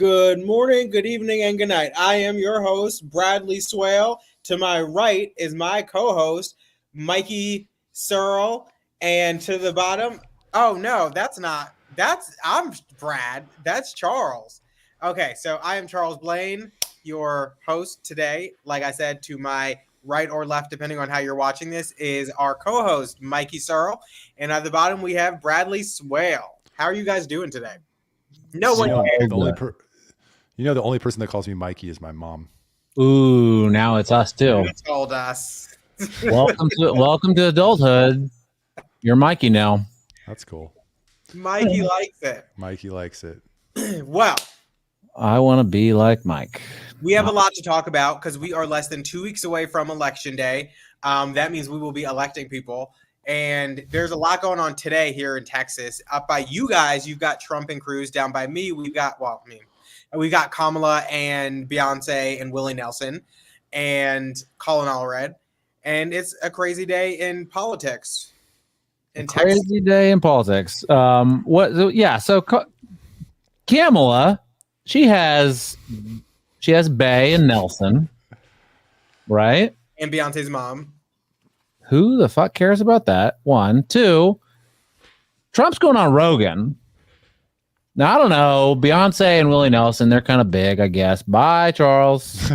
Good morning, good evening, and good night. I am your host, Bradley Swail. To my right is my co-host, Mikey Searle. And to the bottom, oh no, I'm Brad. That's Charles. Okay, so I am Charles Blain, your host today. Like I said, to my right or left, depending on how you're watching this, is our co-host, Mikey Searle. And at the bottom, we have Bradley Swail. How are you guys doing today? No one cares. The only person that calls me Mikey is my mom. Ooh, now it's us too. You told us. welcome to adulthood. You're Mikey now. That's cool. Mikey likes it. Mikey likes it. Well, I want to be like Mike. We have a lot to talk about because we are less than 2 weeks away from Election Day. That means we will be electing people. And there's a lot going on today here in Texas. Up by you guys, you've got Trump and Cruz. Down by me, we've got Kamala and Beyonce and Willie Nelson and Colin Allred. And it's a crazy day in politics. Crazy day in politics. So Kamala, she has Bay and Nelson, right? And Beyonce's mom. Who the fuck cares about that? One. Two, Trump's going on Rogan. Now, I don't know. Beyonce and Willie Nelson, they're kind of big, I guess. Bye, Charles.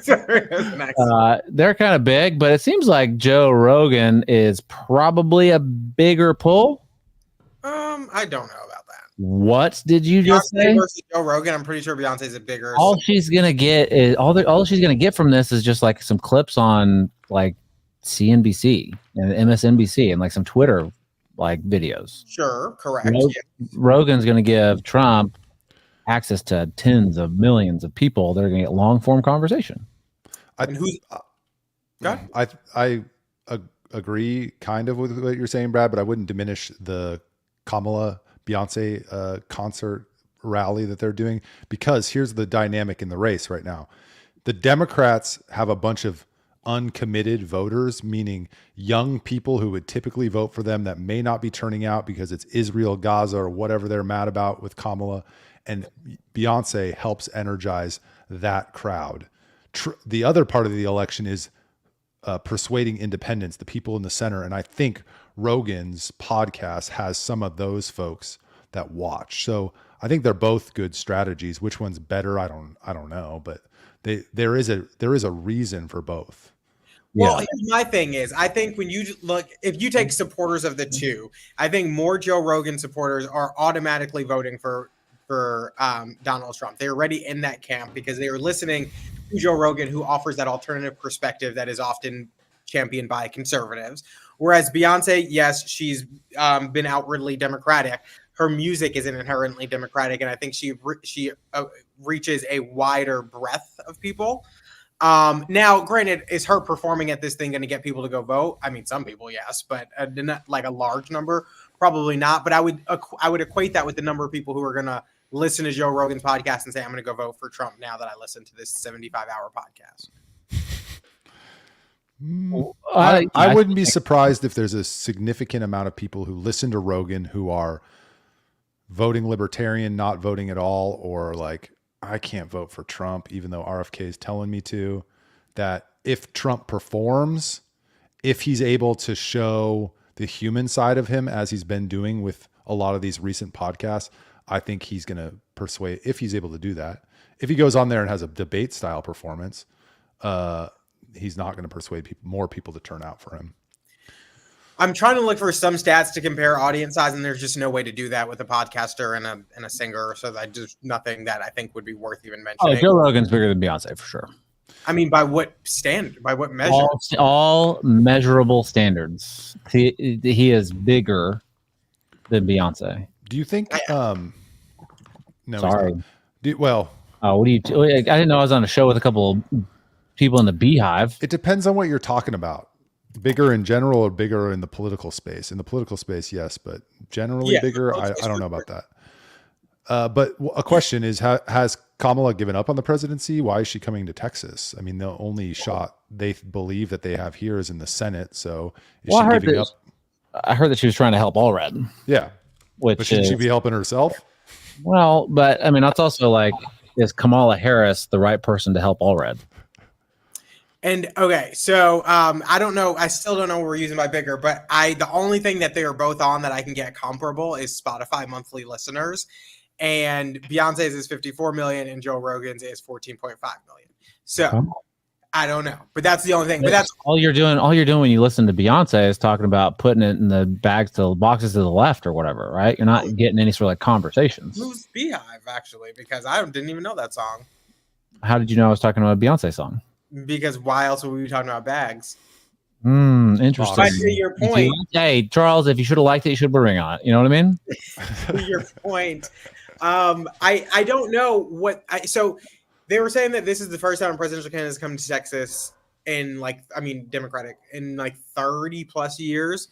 They're kind of big, but it seems like Joe Rogan is probably a bigger pull. I don't know about that. What did you Beyonce just say? Versus Joe Rogan, I'm pretty sure Beyonce's a bigger. All she's gonna get is all she's gonna get from this is just like some clips on like CNBC and MSNBC and like some Twitter like videos. Sure, correct. Rogan's going to give Trump access to tens of millions of people. They're going to get long form conversation. I agree kind of with what you're saying, Brad, but I wouldn't diminish the Kamala Beyonce concert rally that they're doing, because here's the dynamic in the race right now. The Democrats have a bunch of uncommitted voters, meaning young people who would typically vote for them that may not be turning out because it's Israel, Gaza, or whatever they're mad about with Kamala. And Beyonce helps energize that crowd. The other part of the election is persuading independents, the people in the center. And I think Rogan's podcast has some of those folks that watch. So I think they're both good strategies. Which one's better? I don't know, but there is a reason for both. Well, here's my thing is, I think when you look, if you take supporters of the two, I think more Joe Rogan supporters are automatically voting for Donald Trump. They're already in that camp because they are listening to Joe Rogan, who offers that alternative perspective that is often championed by conservatives. Whereas Beyonce, yes, she's been outwardly Democratic. Her music isn't inherently Democratic, and I think she reaches a wider breadth of people. Now, granted, is her performing at this thing going to get people to go vote? I mean, some people, yes, but not like a large number, probably not. But I would equate that with the number of people who are going to listen to Joe Rogan's podcast and say, I'm going to go vote for Trump now that I listened to this 75-hour podcast. I wouldn't be surprised if there's a significant amount of people who listen to Rogan who are voting libertarian, not voting at all, or like, I can't vote for Trump, even though RFK is telling me to. That if Trump performs, if he's able to show the human side of him, as he's been doing with a lot of these recent podcasts, I think he's going to persuade, if he's able to do that. If he goes on there and has a debate style performance, he's not going to persuade more people to turn out for him. I'm trying to look for some stats to compare audience size, and there's just no way to do that with a podcaster and a singer. So that just nothing that I think would be worth even mentioning. Oh, Joe Rogan's bigger than Beyonce for sure. I mean, by what standard? By what measure? All measurable standards. He is bigger than Beyonce. Do you think? No. Sorry. What do you? I didn't know I was on a show with a couple of people in the Beehive. It depends on what you're talking about. Bigger in general or bigger in the political space? In the political space, yes, but generally bigger, I don't know about that. But a question is, has Kamala given up on the presidency? Why is she coming to Texas? I mean, the only shot they believe that they have here is in the Senate. So is she giving up? I heard that she was trying to help Allred. Yeah. But shouldn't she be helping herself? Well, but I mean, that's also like, is Kamala Harris the right person to help Allred? And okay, so I don't know. I still don't know what we're using by bigger, but the only thing that they are both on that I can get comparable is Spotify monthly listeners, and Beyonce's is 54 million and Joe Rogan's is 14.5 million. So I don't know, but that's the only thing. But that's all you're doing. All you're doing when you listen to Beyonce is talking about putting it in the boxes to the left or whatever, right? You're not getting any sort of like conversations. Who's Beehive actually? Because I didn't even know that song. How did you know I was talking about a Beyonce song? Because why else would we be talking about bags? Interesting. But to your point, hey Charles, if you should have liked it, you should put a ring on it. You know what I mean? To your point, I don't know what. So they were saying that this is the first time a presidential candidate has come to Texas in Democratic in like 30 plus years.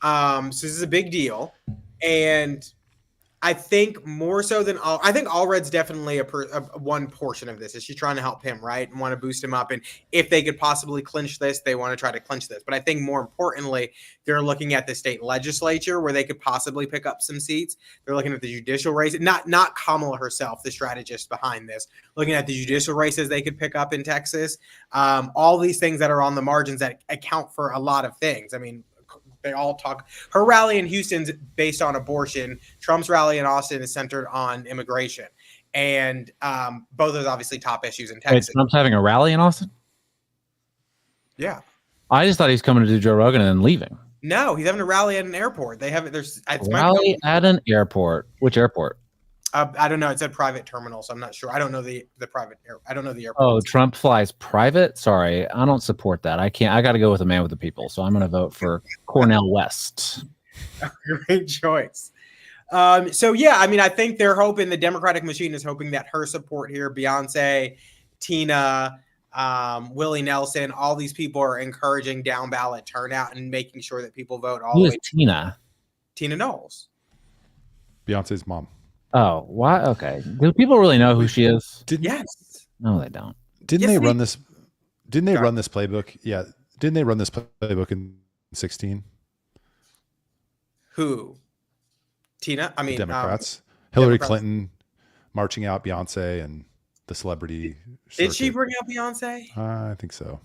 So this is a big deal, and I think more so than all, I think Allred's definitely a one portion of this. Is she's trying to help him, right, and want to boost him up. And if they could possibly clinch this, they want to try to clinch this. But I think more importantly, they're looking at the state legislature where they could possibly pick up some seats. They're looking at the judicial race, not Kamala herself, the strategist behind this. Looking at the judicial races they could pick up in Texas. All these things that are on the margins that account for a lot of things. I mean, they all talk. Her rally in Houston's based on abortion. Trump's rally in Austin is centered on immigration, and both of those obviously top issues in Texas. Wait, Trump's having a rally in Austin? Yeah, I just thought he was coming to do Joe Rogan and then leaving. No, he's having a rally at an airport. They have it. There's rally at an airport. Which airport? I don't know. It said private terminal, so I'm not sure. I don't know the private air. I don't know the airport. Oh, Trump flies private? Sorry, I don't support that. I can't. I got to go with a man with the people. So I'm going to vote for Cornel West. Great choice. So yeah, I mean, I think they're hoping the Democratic machine is hoping that her support here, Beyonce, Tina, Willie Nelson, all these people are encouraging down ballot turnout and making sure that people vote all Who the is way. Tina? Tina Knowles. Beyonce's mom. Oh, why? Okay. Do people really know who she is? Yes. No, they don't. Didn't they run this? Didn't they run this playbook? Yeah. Didn't they run this playbook in 2016? Who? Tina? I mean, Democrats. Hillary Clinton marching out Beyonce and the celebrity. Did she bring out Beyonce? I think so.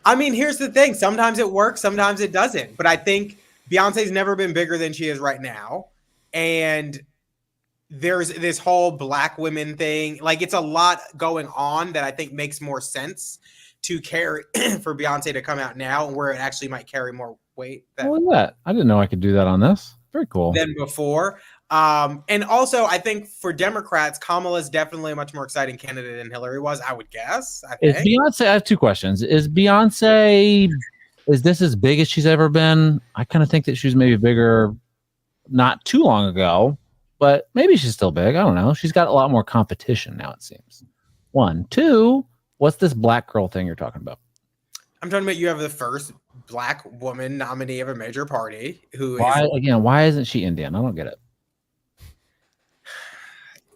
I mean, here's the thing. Sometimes it works. Sometimes it doesn't. But I think Beyonce's never been bigger than she is right now. And there's this whole black women thing. Like, it's a lot going on that I think makes more sense to carry for Beyonce to come out now, where it actually might carry more weight. That I didn't know I could do that on this. Very cool. Than before. And also, I think for Democrats, Kamala is definitely a much more exciting candidate than Hillary was, I would guess. Is Beyonce, I have two questions. Is Beyonce, is this as big as she's ever been? I kind of think that she was maybe bigger not too long ago, but maybe she's still big. I don't know. She's got a lot more competition now, it seems. One. Two, what's this black girl thing you're talking about? I'm talking about you have the first black woman nominee of a major party why isn't she Indian? I don't get it.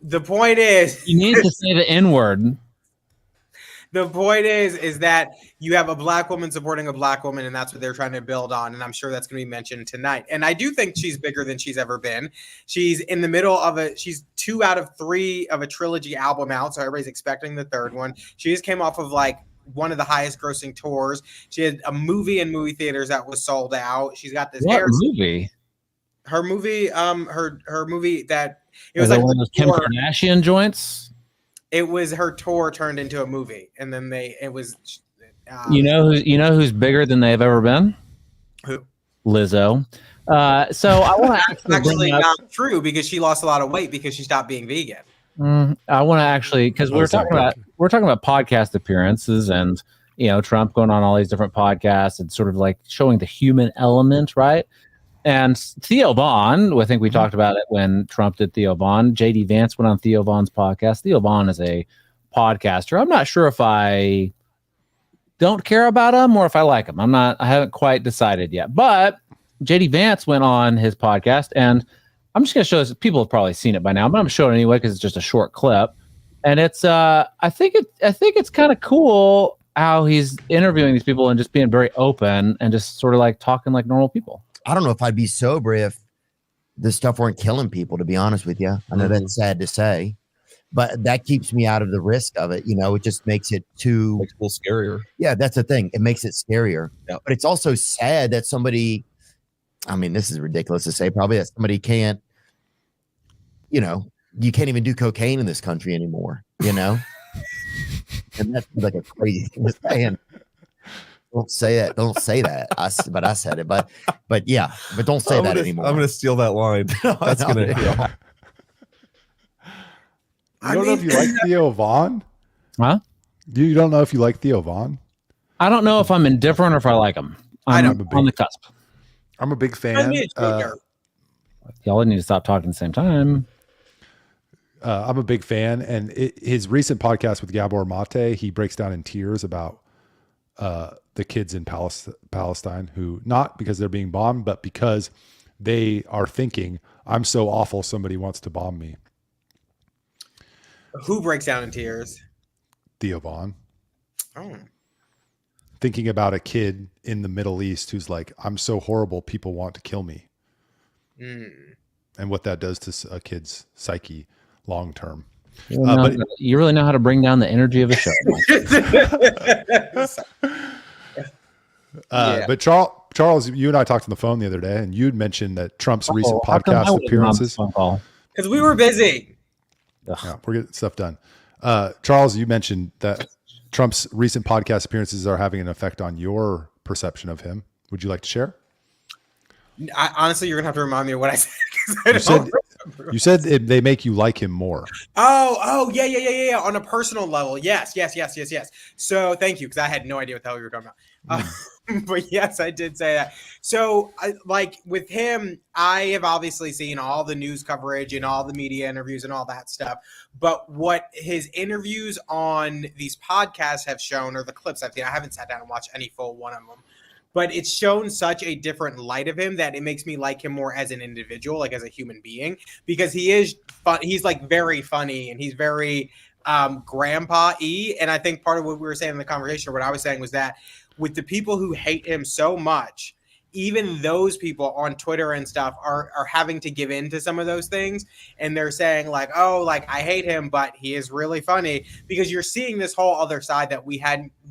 The point is, you need to say the N-word. The point is that you have a black woman supporting a black woman, and that's what they're trying to build on. And I'm sure that's going to be mentioned tonight. And I do think she's bigger than she's ever been. She's in the middle of she's 2 out of 3 of a trilogy album out. So everybody's expecting the third one. She just came off of like one of the highest grossing tours. She had a movie in movie theaters that was sold out. She's got this movie. Her movie, her movie that it was like one of those Kim Kardashian joints. It was her tour turned into a movie, and then it was. You know who's bigger than they've ever been? Who? Lizzo. So I want to actually not true because she lost a lot of weight because she stopped being vegan. I want to actually because we're talking about podcast appearances and Trump going on all these different podcasts and sort of like showing the human element, right? And Theo Vaughn, I think we talked about it when Trump did Theo Vaughn. JD Vance went on Theo Vaughn's podcast. Theo Vaughn is a podcaster. I'm not sure if I don't care about him or if I like him. I haven't quite decided yet. But JD Vance went on his podcast, and I'm just going to show this. People have probably seen it by now, but I'm showing it anyway because it's just a short clip. And it's I think it's kind of cool how he's interviewing these people and just being very open and just sort of like talking like normal people. I don't know if I'd be sober if this stuff weren't killing people, to be honest with you. I know that's sad to say, but that keeps me out of the risk of it. It just makes it too Makes it a little scarier. Yeah, that's the thing. It makes it scarier. Yeah. But it's also sad that somebody, I mean, this is ridiculous to say, probably, that somebody can't, you can't even do cocaine in this country anymore, and that's like a crazy thing to say. Don't say that. Don't say that. I said it. But yeah. But don't say that anymore. I'm gonna steal that line. That's gonna. Yeah. You don't know if you like Theo Vaughn? Huh? You don't know if you like Theo Vaughn? I don't know if I'm indifferent or if I like him. I'm on the cusp. I'm a big fan. Y'all need to stop talking at the same time. I'm a big fan, and his recent podcast with Gabor Mate, he breaks down in tears about the kids in Palestine who, not because they're being bombed, but because they are thinking, I'm so awful, somebody wants to bomb me. Who breaks down in tears? Theo Vaughn. Oh. Thinking about a kid in the Middle East who's like, I'm so horrible, people want to kill me. And what that does to a kid's psyche long term. But you really know how to bring down the energy of a show. But Charles, you and I talked on the phone the other day, and you'd mentioned that Trump's recent podcast appearances. Because we were busy. Yeah, we're getting stuff done. Charles, you mentioned that Trump's recent podcast appearances are having an effect on your perception of him. Would you like to share? Honestly, you're gonna have to remind me of what I said. You said they make you like him more. Oh, yeah. On a personal level, yes. So thank you, because I had no idea what the hell you were talking about. But yes, I did say that. So, with him, I have obviously seen all the news coverage and all the media interviews and all that stuff. But what his interviews on these podcasts have shown, or the clips I've seen, I haven't sat down and watched any full one of them. But it's shown such a different light of him that it makes me like him more as an individual, like as a human being, because he is fun. He's like very funny, and he's very grandpa-y. And I think part of what we were saying in the conversation, or what I was saying, was that with the people who hate him so much, even those people on Twitter and stuff are having to give in to some of those things. And they're saying like, oh, like I hate him, but he is really funny, because you're seeing this whole other side that we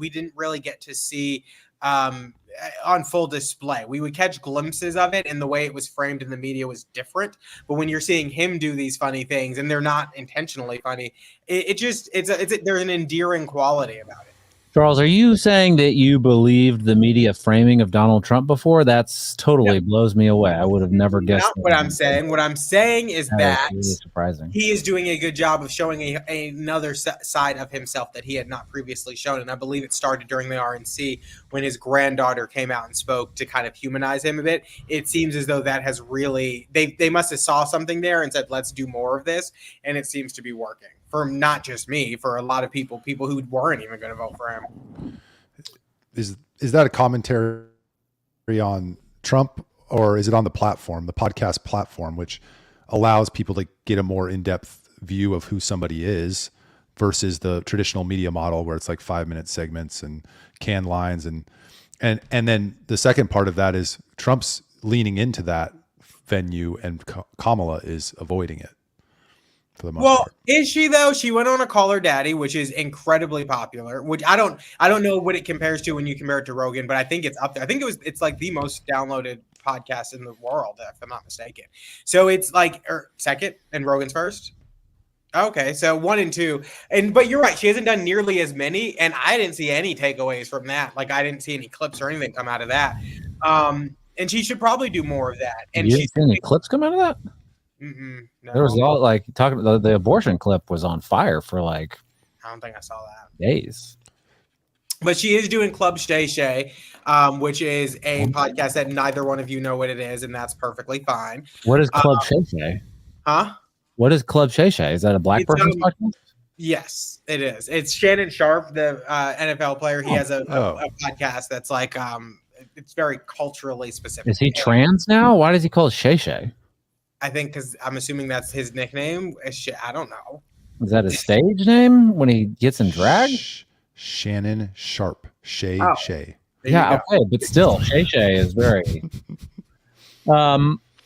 didn't really get to see on full display. We would catch glimpses of it, and the way it was framed in the media was different. But when you're seeing him do these funny things, and they're not intentionally funny, there's an endearing quality about it. Charles, are you saying that you believed the media framing of Donald Trump before? That's totally blows me away. I would have never guessed. Not what I'm saying. What I'm saying is that really surprising. He is doing a good job of showing another side of himself that he had not previously shown. And I believe it started during the RNC when his granddaughter came out and spoke to kind of humanize him a bit. It seems as though that has really, they must have saw something there and said, let's do more of this. And it seems to be working. For not just me, for a lot of people who weren't even going to vote for him. Is that a commentary on Trump, or is it on the platform, the podcast platform, which allows people to get a more in-depth view of who somebody is versus the traditional media model where it's like 5-minute segments and canned lines, and then the second part of that is Trump's leaning into that venue and Kamala is avoiding it. Well, is she though? She went on a Call Her Daddy, which is incredibly popular. Which I don't know what it compares to when you compare it to Rogan, but I think it's up there. I think it's like the most downloaded podcast in the world, if I'm not mistaken. So it's like second, and Rogan's first. Okay, so 1 and 2, but you're right. She hasn't done nearly as many, and I didn't see any takeaways from that. Like I didn't see any clips or anything come out of that. And she should probably do more of that. And you didn't see any clips come out of that? No. There was all like talking about the abortion clip was on fire for like I don't think I saw that days. But she is doing Club Shay Shay, which is a podcast that neither one of you know what it is, and that's perfectly fine. What is Club Shay Shay? Huh? What is Club Shay Shay? Is that a black person's podcast? Yes, it is. It's Shannon Sharp, the NFL player. He has a podcast that's like it's very culturally specific. Is he trans now? Why does he call it Shay Shay? I think because I'm assuming that's his nickname. I don't know. Is that his stage name when he gets in drag? Shannon Sharp. Shay Shay. Yeah, okay, but still, Shay Shay is very.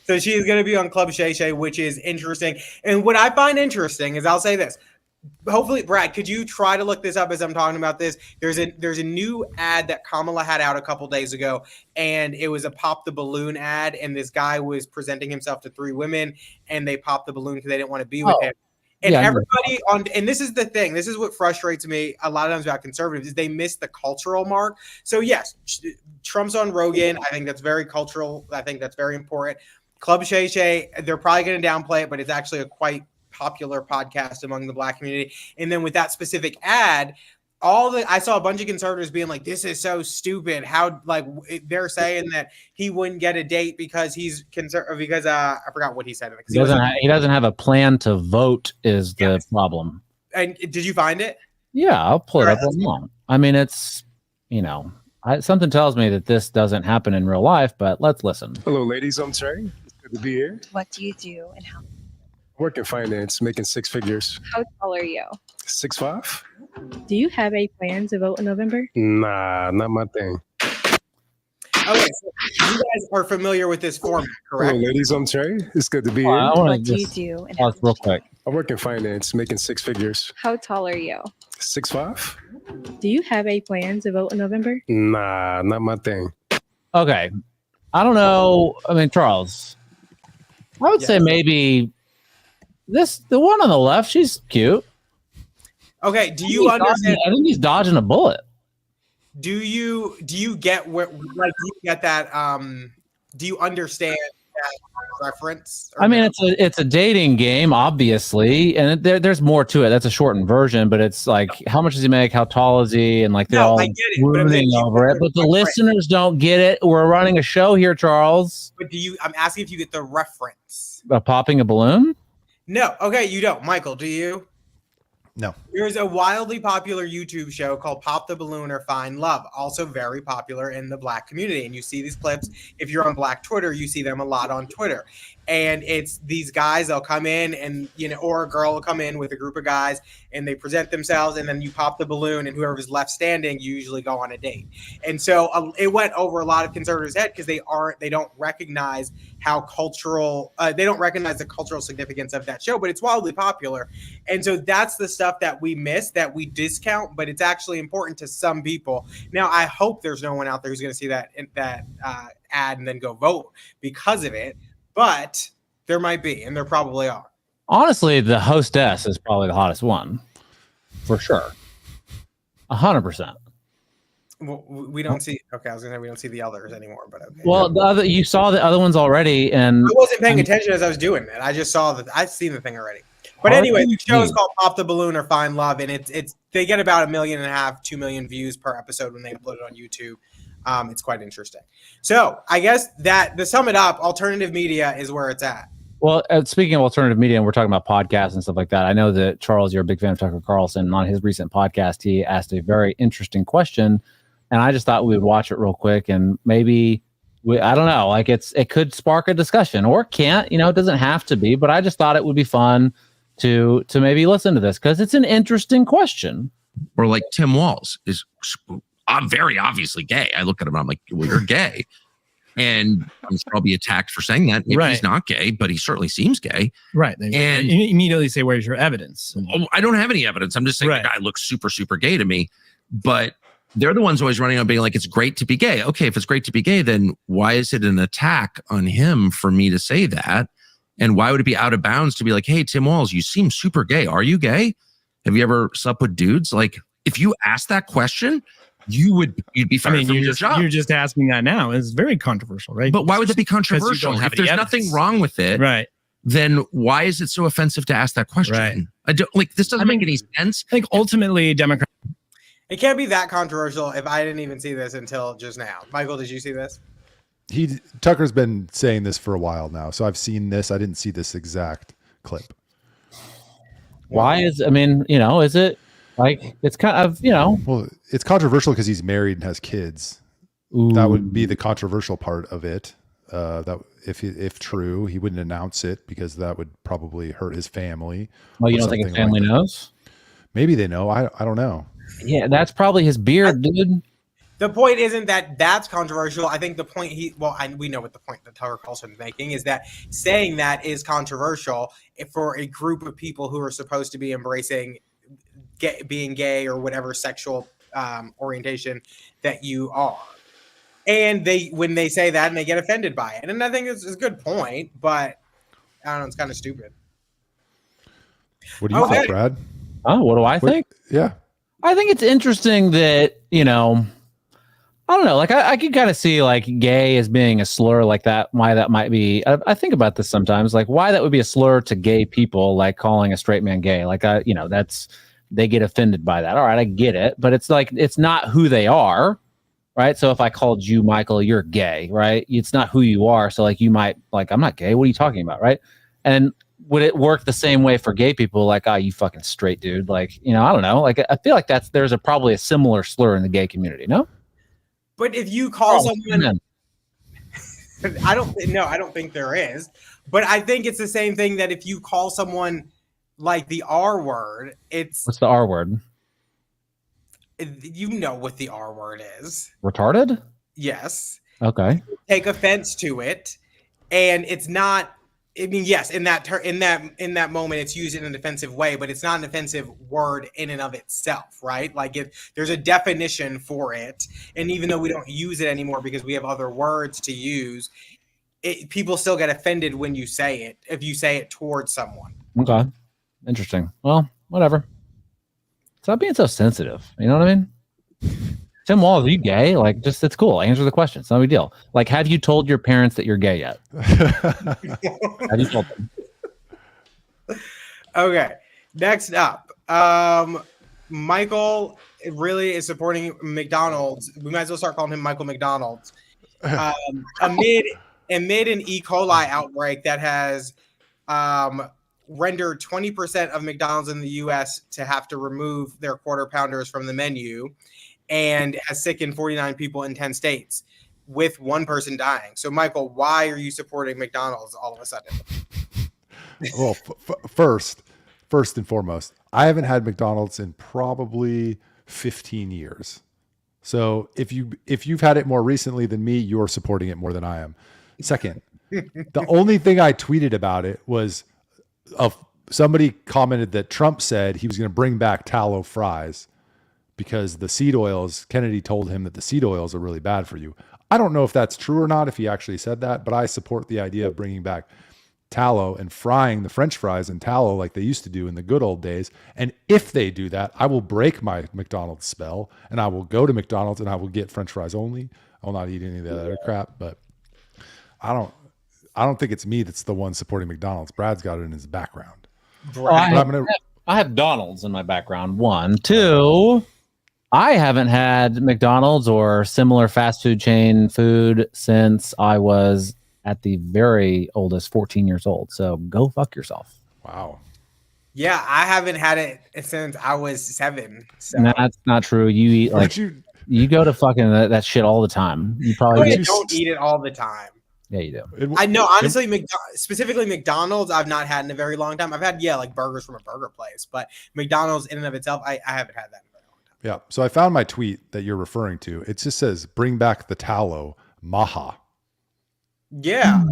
So she is going to be on Club Shay Shay, which is interesting. And what I find interesting is, I'll say this. Hopefully, Brad, could you try to look this up as I'm talking about this? There's a new ad that Kamala had out a couple days ago, and it was a pop the balloon ad, and this guy was presenting himself to 3 women, and they popped the balloon because they didn't want to be with him. And everybody and this is the thing, this is what frustrates me a lot of times about conservatives, is they miss the cultural mark. So yes, Trump's on Rogan. I think that's very cultural. I think that's very important. Club Shay Shay, they're probably going to downplay it, but it's actually a quite popular podcast among the Black community. And then with that specific ad, I saw a bunch of conservatives being like, this is so stupid. How, like, they're saying that he wouldn't get a date because he's because I forgot what he said. He doesn't have a plan to vote is the problem. And did you find it? Yeah, I'll pull it up right now. I mean, it's, something tells me that this doesn't happen in real life, but let's listen. Hello, ladies. I'm Trey. It's good to be here. What do you do and how? Work in finance, making 6 figures. How tall are you? 6'5". Do you have a plan to vote in November? Nah, not my thing. Okay, so you guys are familiar with this format, correct? Hello, ladies. I'm Trey. It's good to be here. What do you do and how? Real quick. I work in finance, making 6 figures. How tall are you? 6'5". Do you have a plan to vote in November? Nah, not my thing. Okay. I don't know. I mean, Charles, I would say maybe the one on the left, she's cute. Okay, do you understand? I think he's dodging a bullet. Do you get where, like, do you get that? Do you understand that reference? I mean, it's a dating game, obviously, and there's more to it. That's a shortened version, but it's like, how much does he make? How tall is he? And like, they're all rooting over it. But the listeners don't get it. We're running a show here, Charles. But I'm asking if you get the reference. Popping a balloon? No. Okay, you don't. Michael, do you? No. There's a wildly popular YouTube show called Pop the Balloon or Find Love, also very popular in the Black community. And you see these clips. If you're on Black Twitter, you see them a lot on Twitter. And it's these guys, they'll come in and, or a girl will come in with a group of guys and they present themselves, and then you pop the balloon, and whoever's left standing, you usually go on a date. And so it went over a lot of conservatives' head because they don't recognize how cultural, they don't recognize the cultural significance of that show, but it's wildly popular. And so that's the stuff that we miss, that we discount, but it's actually important to some people. Now, I hope there's no one out there who's going to see that ad and then go vote because of it. But there might be, and there probably are. Honestly, the hostess is probably the hottest one, for sure. 100%. Well, we don't see. Okay, I was gonna say we don't see the others anymore, but okay. Well, you saw the other ones already, and I wasn't paying attention as I was doing it. I just saw that. I've seen the thing already. But anyway, the show is called Pop the Balloon or Find Love, and it's they get about 1.5 million, 2 million views per episode when they upload it on YouTube. It's quite interesting. So I guess that to sum it up, alternative media is where it's at. Well, speaking of alternative media, and we're talking about podcasts and stuff like that, I know that, Charles, you're a big fan of Tucker Carlson. On his recent podcast, he asked a very interesting question, and I just thought we would watch it real quick, and maybe, I don't know, like it could spark a discussion, or it can't, it doesn't have to be, but I just thought it would be fun to maybe listen to this, because it's an interesting question. Or like Tim Walz is very obviously gay. I look at him and I'm like, well, you're gay. And I'm sure I'll be attacked for saying that. Maybe he's not gay, but he certainly seems gay. Right. And you immediately say, where's your evidence? I don't have any evidence. I'm just saying the guy looks super, super gay to me. But they're the ones always running on being like, it's great to be gay. Okay, if it's great to be gay, then why is it an attack on him for me to say that? And why would it be out of bounds to be like, hey, Tim Walz, you seem super gay. Are you gay? Have you ever slept with dudes? Like, if you ask that question, you'd be fired from your job. You're just asking that now. It's very controversial, right? But why would that be controversial? If there's nothing wrong with it, right, then why is it so offensive to ask that question? Right. I don't this doesn't make any sense. I think ultimately Democrats. It can't be that controversial if I didn't even see this until just now. Michael, did you see this? Tucker's been saying this for a while now, so I've seen this. I didn't see this exact clip. Why is it like, it's kind of, Well, it's controversial because he's married and has kids. Ooh. That would be the controversial part of it. That if true, he wouldn't announce it because that would probably hurt his family. Well, you don't think his family knows? Maybe they know. I don't know. Yeah, that's probably his beard, dude. The point isn't that that's controversial. I think the point we know what the point that Tucker Carlson's making is that saying that is controversial for a group of people who are supposed to be embracing being gay or whatever sexual orientation that you are. And when they say that and they get offended by it. And I think it's a good point, but I don't know, it's kind of stupid. What do you think, Brad? Oh, what do I think? Yeah. I think it's interesting that, I don't know. Like I can kind of see like gay as being a slur like that. Why that might be. I think about this sometimes. Like why that would be a slur to gay people, like calling a straight man gay. Like they get offended by that. All right, I get it, but it's like it's not who they are, right? So if I called you Michael, you're gay, right? It's not who you are. So like you might like I'm not gay. What are you talking about, right? And would it work the same way for gay people? Like, you fucking straight dude. Like, I don't know. Like I feel like there's probably a similar slur in the gay community. No. But if you call someone, I don't think there is. But I think it's the same thing that if you call someone like the R word, what's the R word? You know what the R word is. Retarded? Yes. Okay. Take offense to it, and it's not. I mean, yes, in that moment, it's used in an offensive way, but it's not an offensive word in and of itself, right? Like if there's a definition for it, and even though we don't use it anymore because we have other words to use, people still get offended when you say it, if you say it towards someone. Okay. Interesting. Well, whatever. Stop being so sensitive. You know what I mean? Tim Walls, are you gay? Like, just it's cool. Answer the question. It's no big deal. Like, have you told your parents that you're gay yet? Have you told them? Okay. Next up, Michael really is supporting McDonald's. We might as well start calling him Michael McDonald's. Amid an E. coli outbreak that has rendered 20% of McDonald's in the U.S. to have to remove their quarter pounders from the menu, and has sickened 49 people in 10 states, with one person dying. So, Michael, why are you supporting McDonald's all of a sudden? Well, first and foremost, I haven't had McDonald's in probably 15 years. So if you've had it more recently than me, you're supporting it more than I am. Second, the only thing I tweeted about it was somebody commented that Trump said he was going to bring back tallow fries because the seed oils, Kennedy told him that the seed oils are really bad for you. I don't know if that's true or not, if he actually said that, but I support the idea of bringing back tallow and frying the French fries in tallow like they used to do in the good old days. And if they do that, I will break my McDonald's spell and I will go to McDonald's and I will get French fries only. I will not eat any of that other crap, but I don't think it's me that's the one supporting McDonald's. Brad's got it in his background. I have Donald's in my background. 1, 2. I haven't had McDonald's or similar fast food chain food since I was at the very oldest, 14 years old. So go fuck yourself. Wow. Yeah, I haven't had it since I was 7. So. That's not true. You eat like you go to fucking that shit all the time. You probably don't eat it all the time. Yeah, you do. I know, honestly, specifically McDonald's, I've not had in a very long time. I've had, like burgers from a burger place, but McDonald's in and of itself, I haven't had that in a very long time. Yeah. So I found my tweet that you're referring to. It just says, bring back the tallow, maha. Yeah.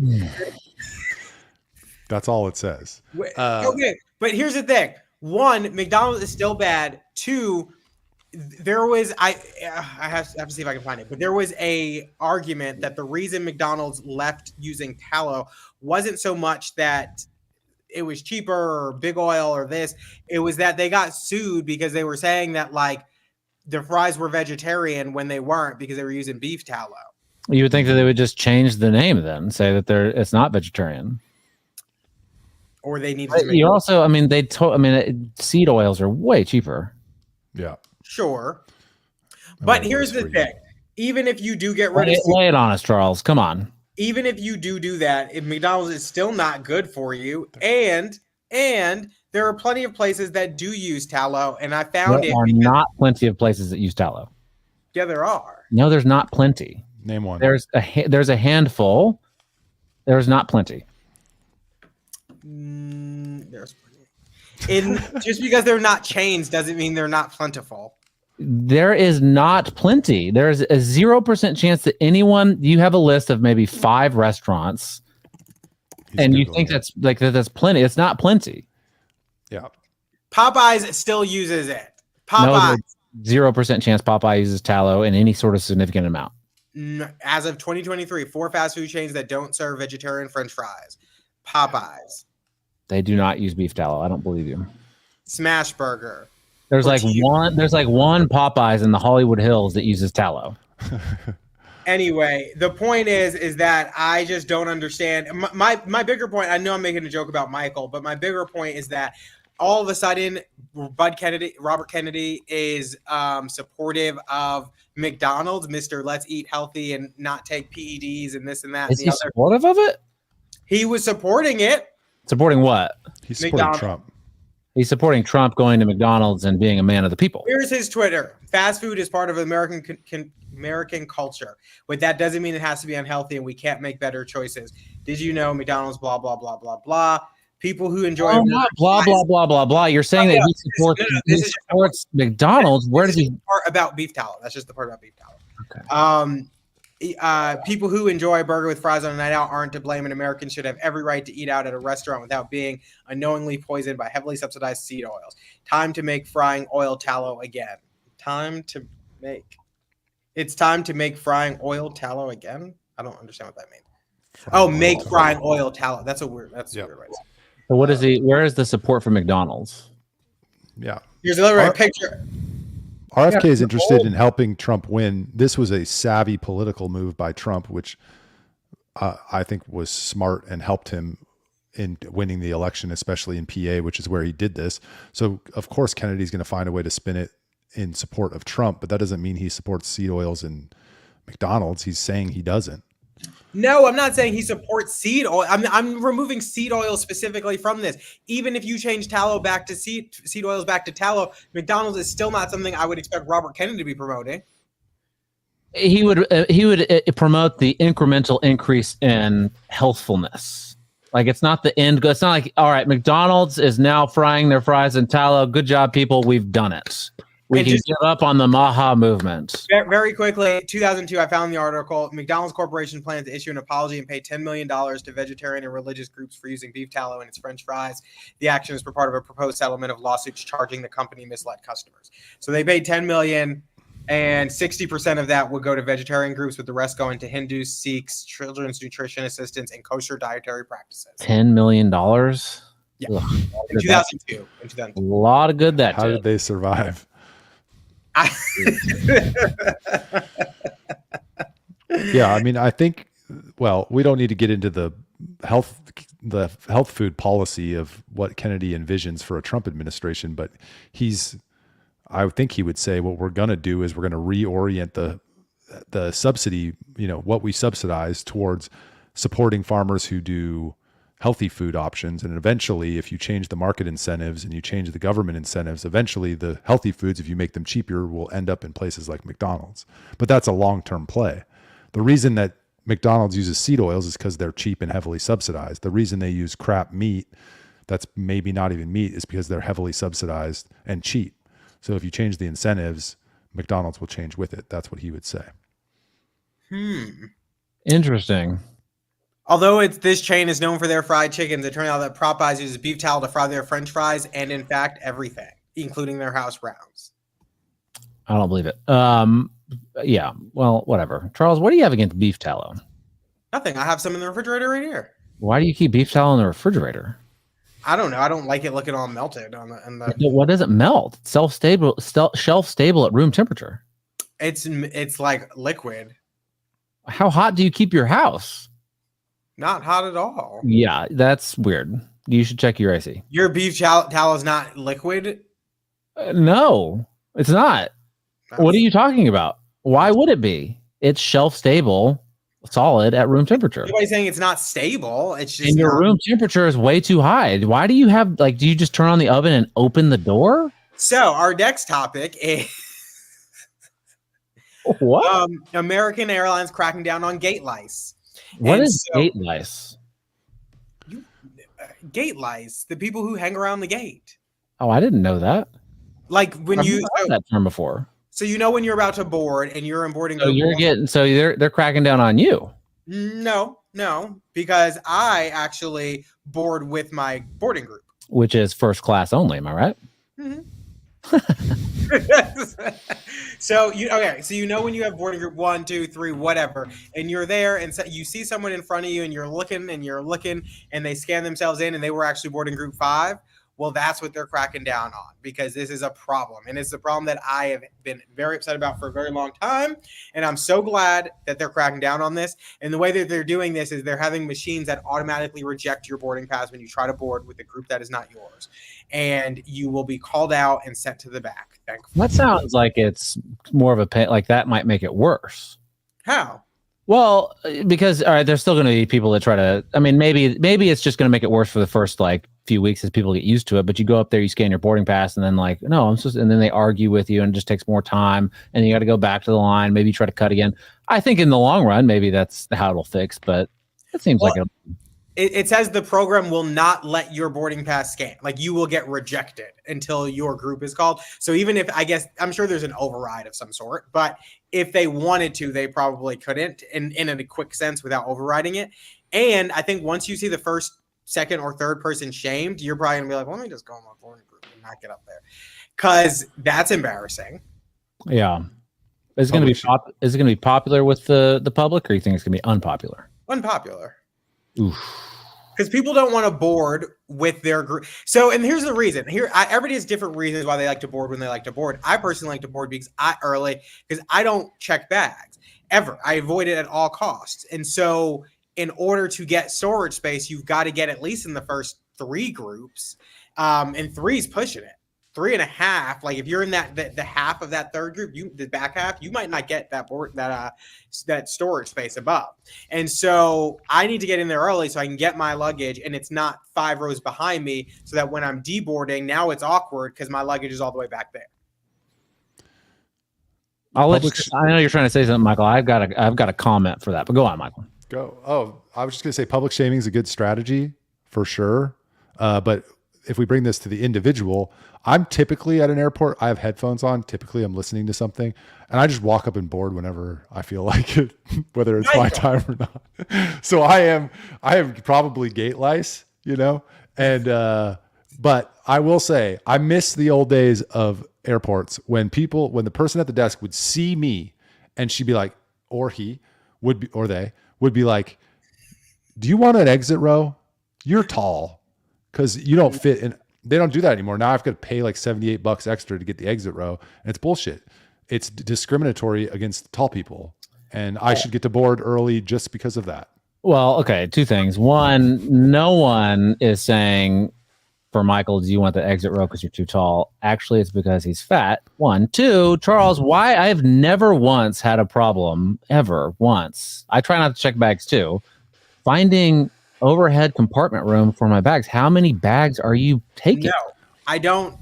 That's all it says. Okay. But here's the thing. 1, McDonald's is still bad. 2, there was I have to see if I can find it, but there was a argument that the reason McDonald's left using tallow wasn't so much that it was cheaper or big oil or this. It was that they got sued because they were saying that like the fries were vegetarian when they weren't because they were using beef tallow. You would think that they would just change the name then, say that it's not vegetarian. Or they need to. You also, I mean, seed oils are way cheaper. Yeah. Sure. But here's the thing. Even if you do get rid of lay it on us, Charles. Come on. Even if you do that, if McDonald's is still not good for you, and there are plenty of places that do use tallow, and I found there are not plenty of places that use tallow. Yeah, there are. No, there's not plenty. Name one. There's a handful. There's not plenty. There's plenty. Just because they're not chains doesn't mean they're not plentiful. There is not plenty. There's a 0% chance that anyone. You have a list of maybe 5 restaurants, and you think that's plenty. It's not plenty. Yeah. Popeyes still uses it. No, Popeyes. 0% chance Popeye uses tallow in any sort of significant amount. As of 2023, 4 fast food chains that don't serve vegetarian French fries. Popeyes, They do not use beef tallow. I don't believe you. Smash Burger. There's like one Popeyes in the Hollywood Hills that uses tallow. Anyway, the point is that I just don't understand. My bigger point, I know I'm making a joke about Michael, but my bigger point is that all of a sudden Robert Kennedy is supportive of McDonald's, Mr. Let's eat healthy and not take PEDs and this and that. Is he supportive of it? He was supporting it. Supporting what? He's supporting Trump. He's supporting Trump going to McDonald's and being a man of the people. Here's his Twitter. Fast food is part of American culture. But that doesn't mean it has to be unhealthy and we can't make better choices. Did you know McDonald's blah, blah, blah, blah, blah. People who enjoy blah, blah, blah, blah, blah. You're saying that he supports McDonald's. Where does he part about beef tallow? That's just the part about beef tallow. Okay. People who enjoy a burger with fries on a night out aren't to blame, and Americans should have every right to eat out at a restaurant without being unknowingly poisoned by heavily subsidized seed oils. Time to make frying oil tallow again. It's time to make frying oil tallow again. I don't understand what that means. Make frying oil tallow. That's a weird right. So what is he? Where is the support for McDonald's? Yeah. Here's another picture. RFK is interested in helping Trump win. This was a savvy political move by Trump, which I think was smart and helped him in winning the election, especially in PA, which is where he did this. So, of course, Kennedy's going to find a way to spin it in support of Trump, but that doesn't mean he supports seed oils and McDonald's. He's saying he doesn't. No, I'm not saying he supports seed oil. I'm removing seed oil specifically from this. Even if you change tallow back to seed oils back to tallow, McDonald's is still not something I would expect Robert Kennedy to be promoting. He would promote the incremental increase in healthfulness. Like it's not the end. It's not like, all right, McDonald's is now frying their fries in tallow. Good job, people. We've done it. We can give up on the Maha movement. Very quickly, 2002, I found the article. McDonald's Corporation plans to issue an apology and pay $10 million to vegetarian and religious groups for using beef tallow in its French fries. The action is part of a proposed settlement of lawsuits charging the company misled customers. So they paid $10 million, and 60% of that would go to vegetarian groups, with the rest going to Hindus, Sikhs, children's nutrition assistants, and kosher dietary practices. $10 million? Yeah. In 2002. A lot of good that How did they survive? Yeah, I mean, I think, well, we don't need to get into the health food policy of what Kennedy envisions for a Trump administration, but I think he would say what we're going to do is we're going to reorient the subsidy, what we subsidize towards supporting farmers who do healthy food options. And eventually, if you change the market incentives and you change the government incentives, eventually the healthy foods, if you make them cheaper, will end up in places like McDonald's. But that's a long-term play. The reason that McDonald's uses seed oils is because they're cheap and heavily subsidized. The reason they use crap meat that's maybe not even meat is because they're heavily subsidized and cheap. So if you change the incentives, McDonald's will change with it. That's what he would say. Interesting. Although this chain is known for their fried chickens, it turned out that Popeyes uses beef tallow to fry their French fries, and in fact, everything, including their house browns. I don't believe it. Yeah. Well, whatever. Charles, what do you have against beef tallow? Nothing. I have some in the refrigerator right here. Why do you keep beef tallow in the refrigerator? I don't know. I don't like it looking all melted on the. What does it melt? Shelf stable at room temperature. It's like liquid. How hot do you keep your house? Not hot at all. Yeah, that's weird. You should check your AC. Your beef tallow is not liquid? No, it's not. What are you talking about? Why would it be? It's shelf stable, solid at room temperature. Nobody's saying it's not stable. It's just and your room temperature is way too high. Why do you have do you just turn on the oven and open the door? So our next topic is what? American Airlines cracking down on gate lice. What is gate lice? Gate lice, the people who hang around the gate. Oh, I didn't know that. Like when I've never heard that term before. So you know when you're about to board and you're in boarding So group you're one. getting so they're cracking down on you. No, because I actually board with my boarding group. Which is first class only, am I right? So you know when you have boarding group 1, 2, 3, whatever, and you're there and so you see someone in front of you and you're looking and they scan themselves in and they were actually boarding group 5. Well, that's what they're cracking down on, because this is a problem. And it's a problem that I have been very upset about for a very long time. And I'm so glad that they're cracking down on this. And the way that they're doing this is they're having machines that automatically reject your boarding pass when you try to board with a group that is not yours. And you will be called out and sent to the back. Thankfully. That sounds like it's more of a pain. Like that might make it worse. How? Well, because all right, there's still going to be people that try to. I mean, maybe it's just going to make it worse for the first like few weeks as people get used to it. But you go up there, you scan your boarding pass, and then like, no, I'm supposed. And then they argue with you, and it just takes more time. And you got to go back to the line. Maybe try to cut again. I think in the long run, maybe that's how it'll fix. But it seems like it says the program will not let your boarding pass scan. Like you will get rejected until your group is called. So even if I'm sure there's an override of some sort, but if they wanted to, they probably couldn't in a quick sense without overriding it. And I think once you see the first, second, or third person shamed, you're probably gonna be like, well, let me just go in my boarding group and not get up there. Cause that's embarrassing. Yeah. Is it going to be popular with the public, or you think it's going to be unpopular? Unpopular. Oof. Because people don't want to board with their group. So, and here's the reason. Everybody has different reasons why they like to board when they like to board. I personally like to board because I don't check bags ever. I avoid it at all costs. And so, in order to get storage space, you've got to get at least in the first 3 groups. And 3's pushing it. 3.5. Like if you're in the half of that third group, the back half, you might not get that storage space above. And so I need to get in there early so I can get my luggage, and it's not 5 rows behind me, so that when I'm deboarding, now it's awkward because my luggage is all the way back there. I know you're trying to say something, Michael. I've got a comment for that, but go on, Michael. Go. Oh, I was just gonna say public shaming is a good strategy for sure. But if we bring this to the individual, I'm typically at an airport, I have headphones on. Typically I'm listening to something and I just walk up and board whenever I feel like it, whether it's my time or not. So I am probably gate lice, and, but I will say I miss the old days of airports when the person at the desk would see me and she'd be like, or they would be like, do you want an exit row? You're tall. Because you don't fit in. They don't do that anymore. Now I've got to pay like $78 extra to get the exit row, and it's bullshit. It's discriminatory against tall people, and I should get to board early just because of that. Well, okay, 2 things. One, no one is saying for Michael, do you want the exit row because you're too tall? Actually, it's because he's fat. 1, 2, Charles, why I've never once had a problem ever once. I try not to check bags too. Finding overhead compartment room for my bags. How many bags are you taking? No, I don't.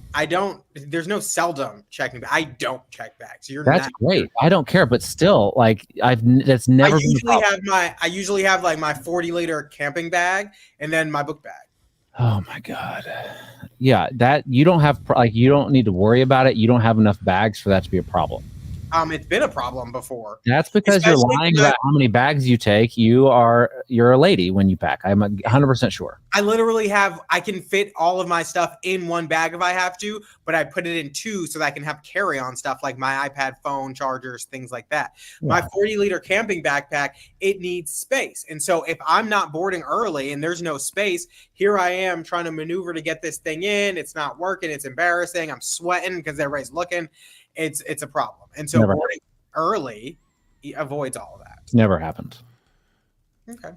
There's no seldom checking. I don't check bags. That's great. I don't care, but still, like that's never. I usually have like my 40-liter camping bag and then my book bag. Oh my god. Yeah, that you don't have you don't need to worry about it. You don't have enough bags for that to be a problem. It's been a problem before. That's because you're lying about how many bags you take. You're a lady when you pack. I'm 100% sure. I can fit all of my stuff in one bag if I have to, but I put it in 2 so that I can have carry-on stuff like my iPad, phone, chargers, things like that. Yeah. My 40-liter camping backpack, it needs space. And so if I'm not boarding early and there's no space, here I am trying to maneuver to get this thing in. It's not working. It's embarrassing. I'm sweating because everybody's looking. It's a problem. And so boarding early avoids all of that. It's never happened. Okay.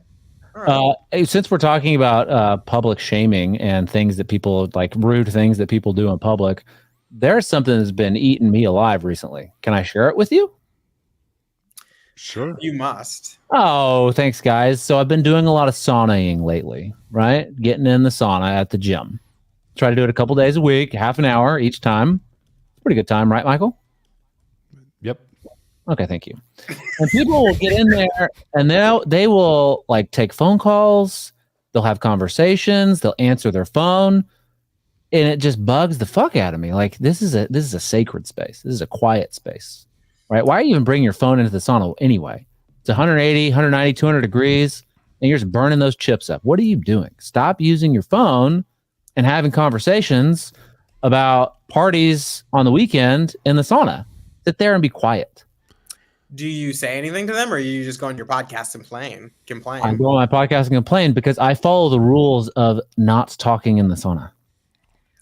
All right. Since we're talking about public shaming and things that people like rude things that people do in public, there's something that's been eating me alive recently. Can I share it with you? Sure. You must. Oh, thanks, guys. So I've been doing a lot of saunaing lately, right? Getting in the sauna at the gym. Try to do it a couple days a week, half an hour each time. Pretty good time, right, Michael? Yep. Okay, thank you. And people will get in there and they will like take phone calls. They'll have conversations. They'll answer their phone. it just bugs the fuck out of me. Like this is a sacred space. This is a quiet space, right? Why are you even bringing your phone into the sauna anyway? It's 180, 190, 200 degrees, and you're just burning those chips up. What are you doing? Stop using your phone and having conversations about parties on the weekend in the sauna. Sit there and be quiet. Do you say anything to them, or you just go on your podcast and complain? I go on my podcast and complain because I follow the rules of not talking in the sauna.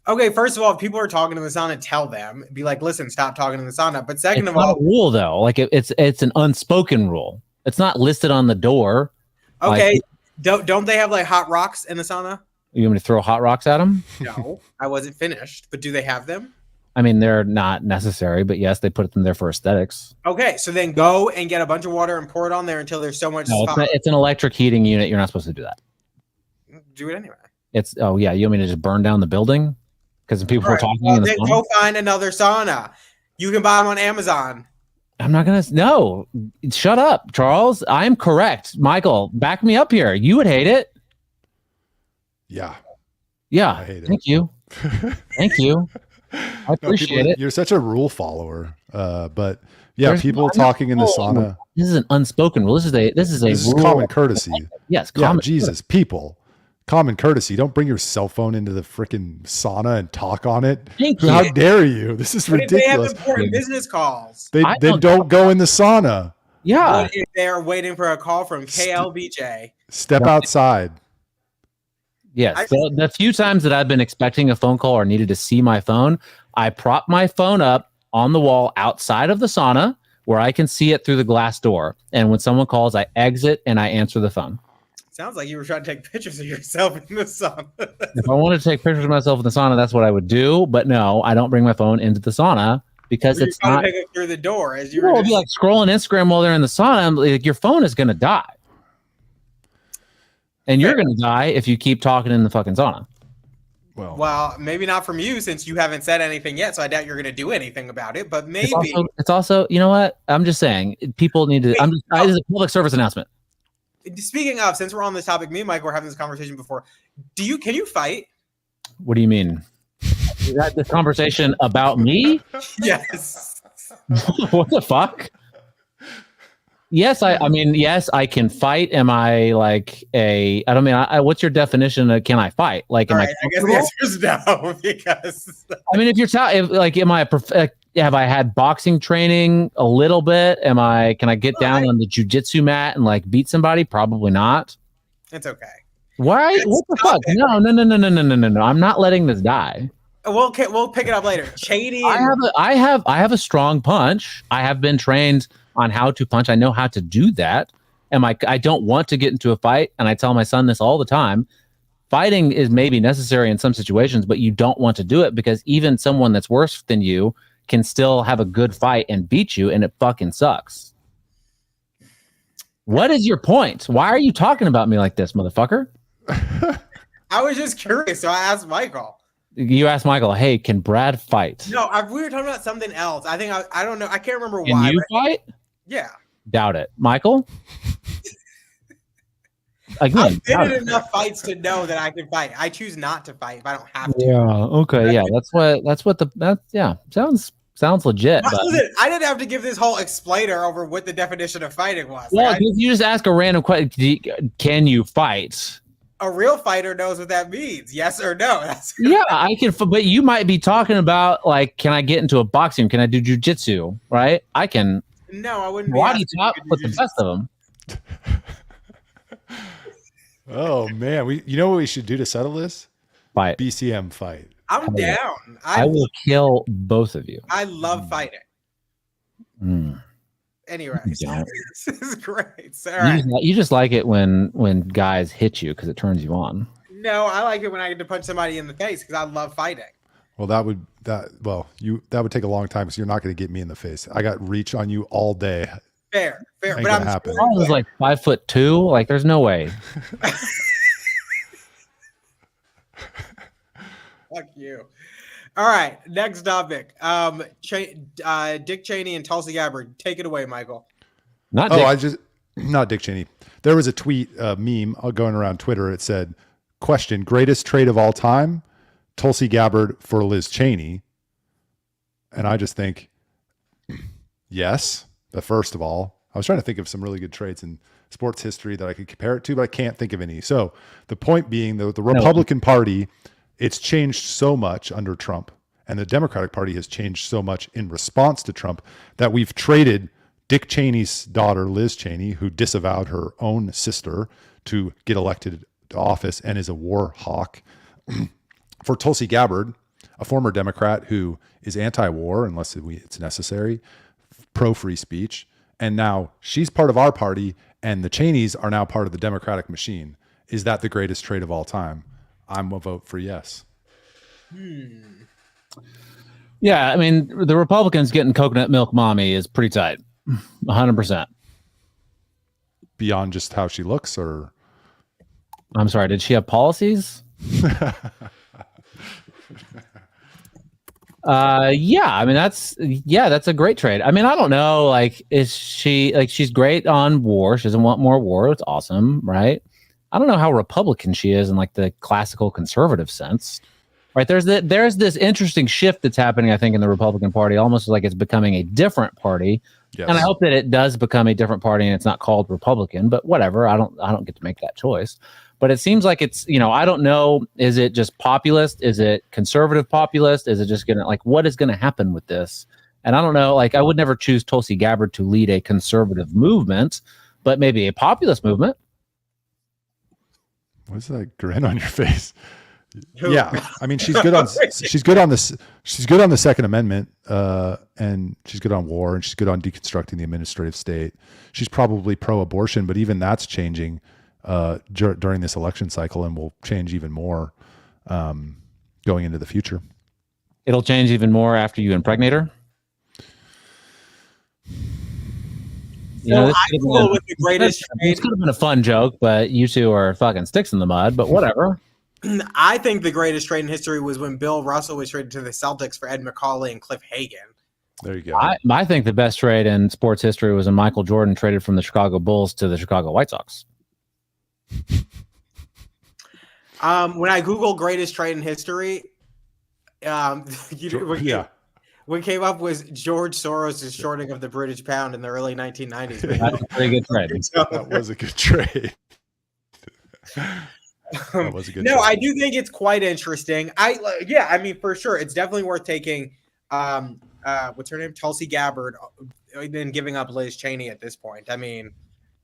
Okay, first of all, if people are talking in the sauna, tell them. Be like, listen, stop talking in the sauna. But second It's of not all, a rule though. Like it's an unspoken rule. It's not listed on the door. okay, Like, don't they have like hot rocks in the sauna? you want me to throw hot rocks at them? No, I wasn't finished. But do they have them? I mean, they're not necessary, but yes, they put them there for aesthetics. Okay, so then go and get a bunch of water and pour it on there until there's so much. No, it's an electric heating unit. You're not supposed to do that. Do it anyway. It's you want me to just burn down the building because people were talking in the then sauna? go find another sauna. You can buy them on Amazon. I'm not gonna. No, shut up, Charles. I'm correct. Michael, back me up here. You would hate it. Yeah. Yeah. I hate it. Thank you. Thank you. I appreciate it. You're such a rule follower. But yeah, There's people not talking in the rule. sauna. This is an unspoken rule. This is a rule. common courtesy. Yes, Yeah, common. Jesus, people. Common courtesy. Don't bring your cell phone into the freaking sauna and talk on it. Thank How you. dare you? This is What if they have ridiculous. important business calls? They I then don't don't go in the sauna. Yeah. What if they're waiting for a call from KLBJ? Step outside. Yes. The few times that I've been expecting a phone call or needed to see my phone, I prop my phone up on the wall outside of the sauna where I can see it through the glass door. And when someone calls, I exit and I answer the phone. Sounds like you were trying to take pictures of yourself in the sauna. If I wanted to take pictures of myself in the sauna, that's what I would do. But no, I don't bring my phone into the sauna because You're it's trying not. to take it through the door as you Well, were it'd be just, like scrolling Instagram while they're in the sauna. Like, your phone is going to die. And you're going to die if you keep talking in the fucking sauna. well, maybe not from you since you haven't said anything yet. So I doubt you're going to do anything about it. But maybe It's also, you know what? I'm just saying, people need to. This is a public service announcement. Speaking of, since we're on this topic, me and Mike were having this conversation before. Can you fight? What do you mean? Is that the conversation about me? Yes. What the fuck? Yes, I mean, yes, I can fight. Am I like I don't mean, what's your definition of can I fight? Like, am All right, I guess the answer is no, because I mean, if you're have I had boxing training a little bit? Can I get down on the jujitsu mat and like beat somebody? Probably not. it's okay. Why? What the fuck? No. I'm not letting this die. We'll pick it up later. Cheney. I have a strong punch. I have been trained on how to punch. I know how to do that. And I don't want to get into a fight. And I tell my son this all the time. Fighting is maybe necessary in some situations, but you don't want to do it because even someone that's worse than you can still have a good fight and beat you, and it fucking sucks. What is your point? Why are you talking about me like this, motherfucker? I was just curious, so I asked Michael. You asked Michael, hey, can Brad fight? No, we were talking about something else. I think I don't know. I can't remember Can why. you fight? Yeah. Doubt it. Michael? Again, I've been in enough fights to know that I can fight. I choose not to fight if I don't have to. yeah. Okay. Yeah. Sounds legit. But, Listen, I didn't have to give this whole explainer over what the definition of fighting was. well, if you just ask a random question, can you fight? A real fighter knows what that means. Yes or no. Yeah, I can. But you might be talking about like, can I get into a boxing? Can I do jujitsu? Right? I can. No, I wouldn't. Why do you talk with the best of them? Oh man, you know what we should do to settle this? Fight. BCM fight. I'm down. I will kill both of you. I love fighting. Anyway, You don't. this is great. So, all right. You just like it when guys hit you because it turns you on. No, I like it when I get to punch somebody in the face because I love fighting. Well, that would take a long time because you're not going to get me in the face. I got reach on you all day. Fair. Ain't But gonna I'm happen. I was like 5'2". Like, there's no way. Fuck you. All right, next topic. Dick Cheney and Tulsi Gabbard. Take it away, Michael. Not Dick Cheney. There was a tweet, meme going around Twitter. It said, question, greatest trade of all time, Tulsi Gabbard for Liz Cheney. And I just think, yes. But first of all, I was trying to think of some really good trades in sports history that I could compare it to, but I can't think of any. So the point being, the Republican Party, it's changed so much under Trump, and the Democratic Party has changed so much in response to Trump that we've traded Dick Cheney's daughter, Liz Cheney, who disavowed her own sister to get elected to office and is a war hawk, for Tulsi Gabbard, a former Democrat who is anti-war unless it's necessary, pro-free speech, and now she's part of our party, and the Cheneys are now part of the Democratic machine. Is that the greatest trade of all time? I'm a vote for yes. Yeah, I mean, the Republicans getting coconut milk mommy is pretty tight. 100%. Beyond just how she looks, or? I'm sorry, did she have policies? Yeah, I mean, that's a great trade. I mean, I don't know, like, is she, like, she's great on war. She doesn't want more war. It's awesome, right? I don't know how Republican she is in like the classical conservative sense, right? There's this interesting shift that's happening, I think, in the Republican Party, almost like it's becoming a different party. Yes. And I hope that it does become a different party and it's not called Republican, but whatever. I don't get to make that choice. But it seems like it's, I don't know, is it just populist? Is it conservative populist? Is it just going to, like, what is going to happen with this? And I don't know, like, I would never choose Tulsi Gabbard to lead a conservative movement, but maybe a populist movement. What's that grin on your face? Yeah, I mean, she's good on the Second Amendment, and she's good on war, and she's good on deconstructing the administrative state. She's probably pro-abortion, but even that's changing during this election cycle, and will change even more going into the future. It'll change even more after you impregnate her. This could have been a fun joke, but you two are fucking sticks in the mud. But whatever. I think the greatest trade in history was when Bill Russell was traded to the Celtics for Ed McCauley and Cliff Hagan. There you go. I think the best trade in sports history was when Michael Jordan traded from the Chicago Bulls to the Chicago White Sox. When I Google greatest trade in history, what came up was George Soros' shorting of the British pound in the early 1990s. That's a pretty good trade. That was a good trade. I do think it's quite interesting. I mean, for sure, it's definitely worth taking. What's her name? Tulsi Gabbard, and giving up Liz Cheney at this point. I mean,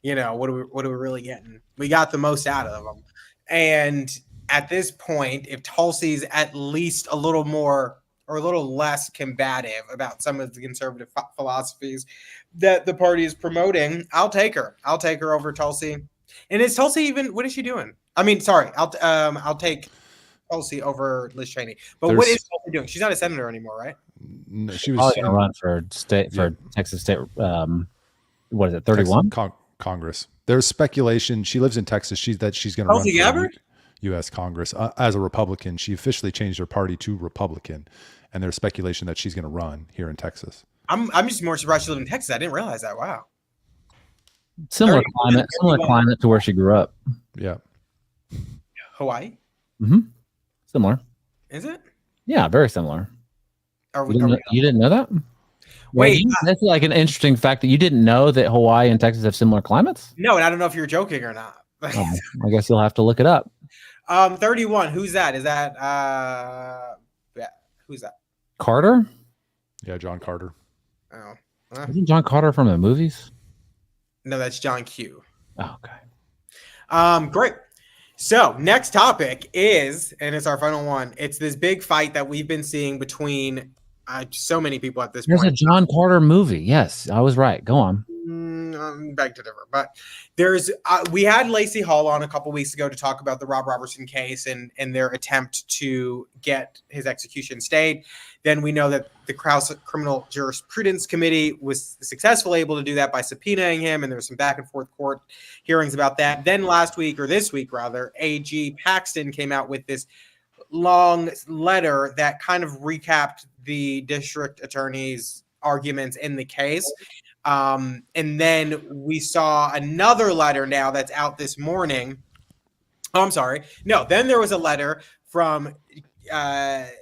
what are we really getting? We got the most out of them, and at this point, if Tulsi's at least a little more or a little less combative about some of the conservative philosophies that the party is promoting, I'll take her. I'll take her over Tulsi. And is Tulsi even? What is she doing? I mean, sorry, I'll take Tulsi over Liz Cheney. But what is Tulsi doing? She's not a senator anymore, right? No, she was going to run for Texas State. What is it? 31 Congress. There's speculation. She lives in Texas. She's going to run for U.S. Congress as a Republican. She officially changed her party to Republican, and there's speculation that she's going to run here in Texas. I'm just more surprised she lived in Texas. I didn't realize that. Wow. Similar climate to where she grew up. Yeah. Hawaii? Mm-hmm. Similar. Is it? Yeah, very similar. You didn't know that? Wait, that's like an interesting fact that you didn't know that Hawaii and Texas have similar climates? No, and I don't know if you're joking or not. I guess you'll have to look it up. 31. Who's that? Is that who's that? Carter? Yeah, John Carter. Oh. Isn't John Carter from the movies? No, that's John Q. Oh, okay. Great. So next topic is, and it's our final one, it's this big fight that we've been seeing between so many people at this point. There's a John Carter movie. Yes, I was right. Go on. Beg to differ. But there's we had Lacey Hall on a couple weeks ago to talk about the Roberson case and their attempt to get his execution stayed. Then we know that the Krause Criminal Jurisprudence Committee was successfully able to do that by subpoenaing him, and there was some back and forth court hearings about that. Then this week, AG Paxton came out with this long letter that kind of recapped the district attorney's arguments in the case. And then we saw another letter now that's out this morning. Oh, I'm sorry. No, then there was a letter from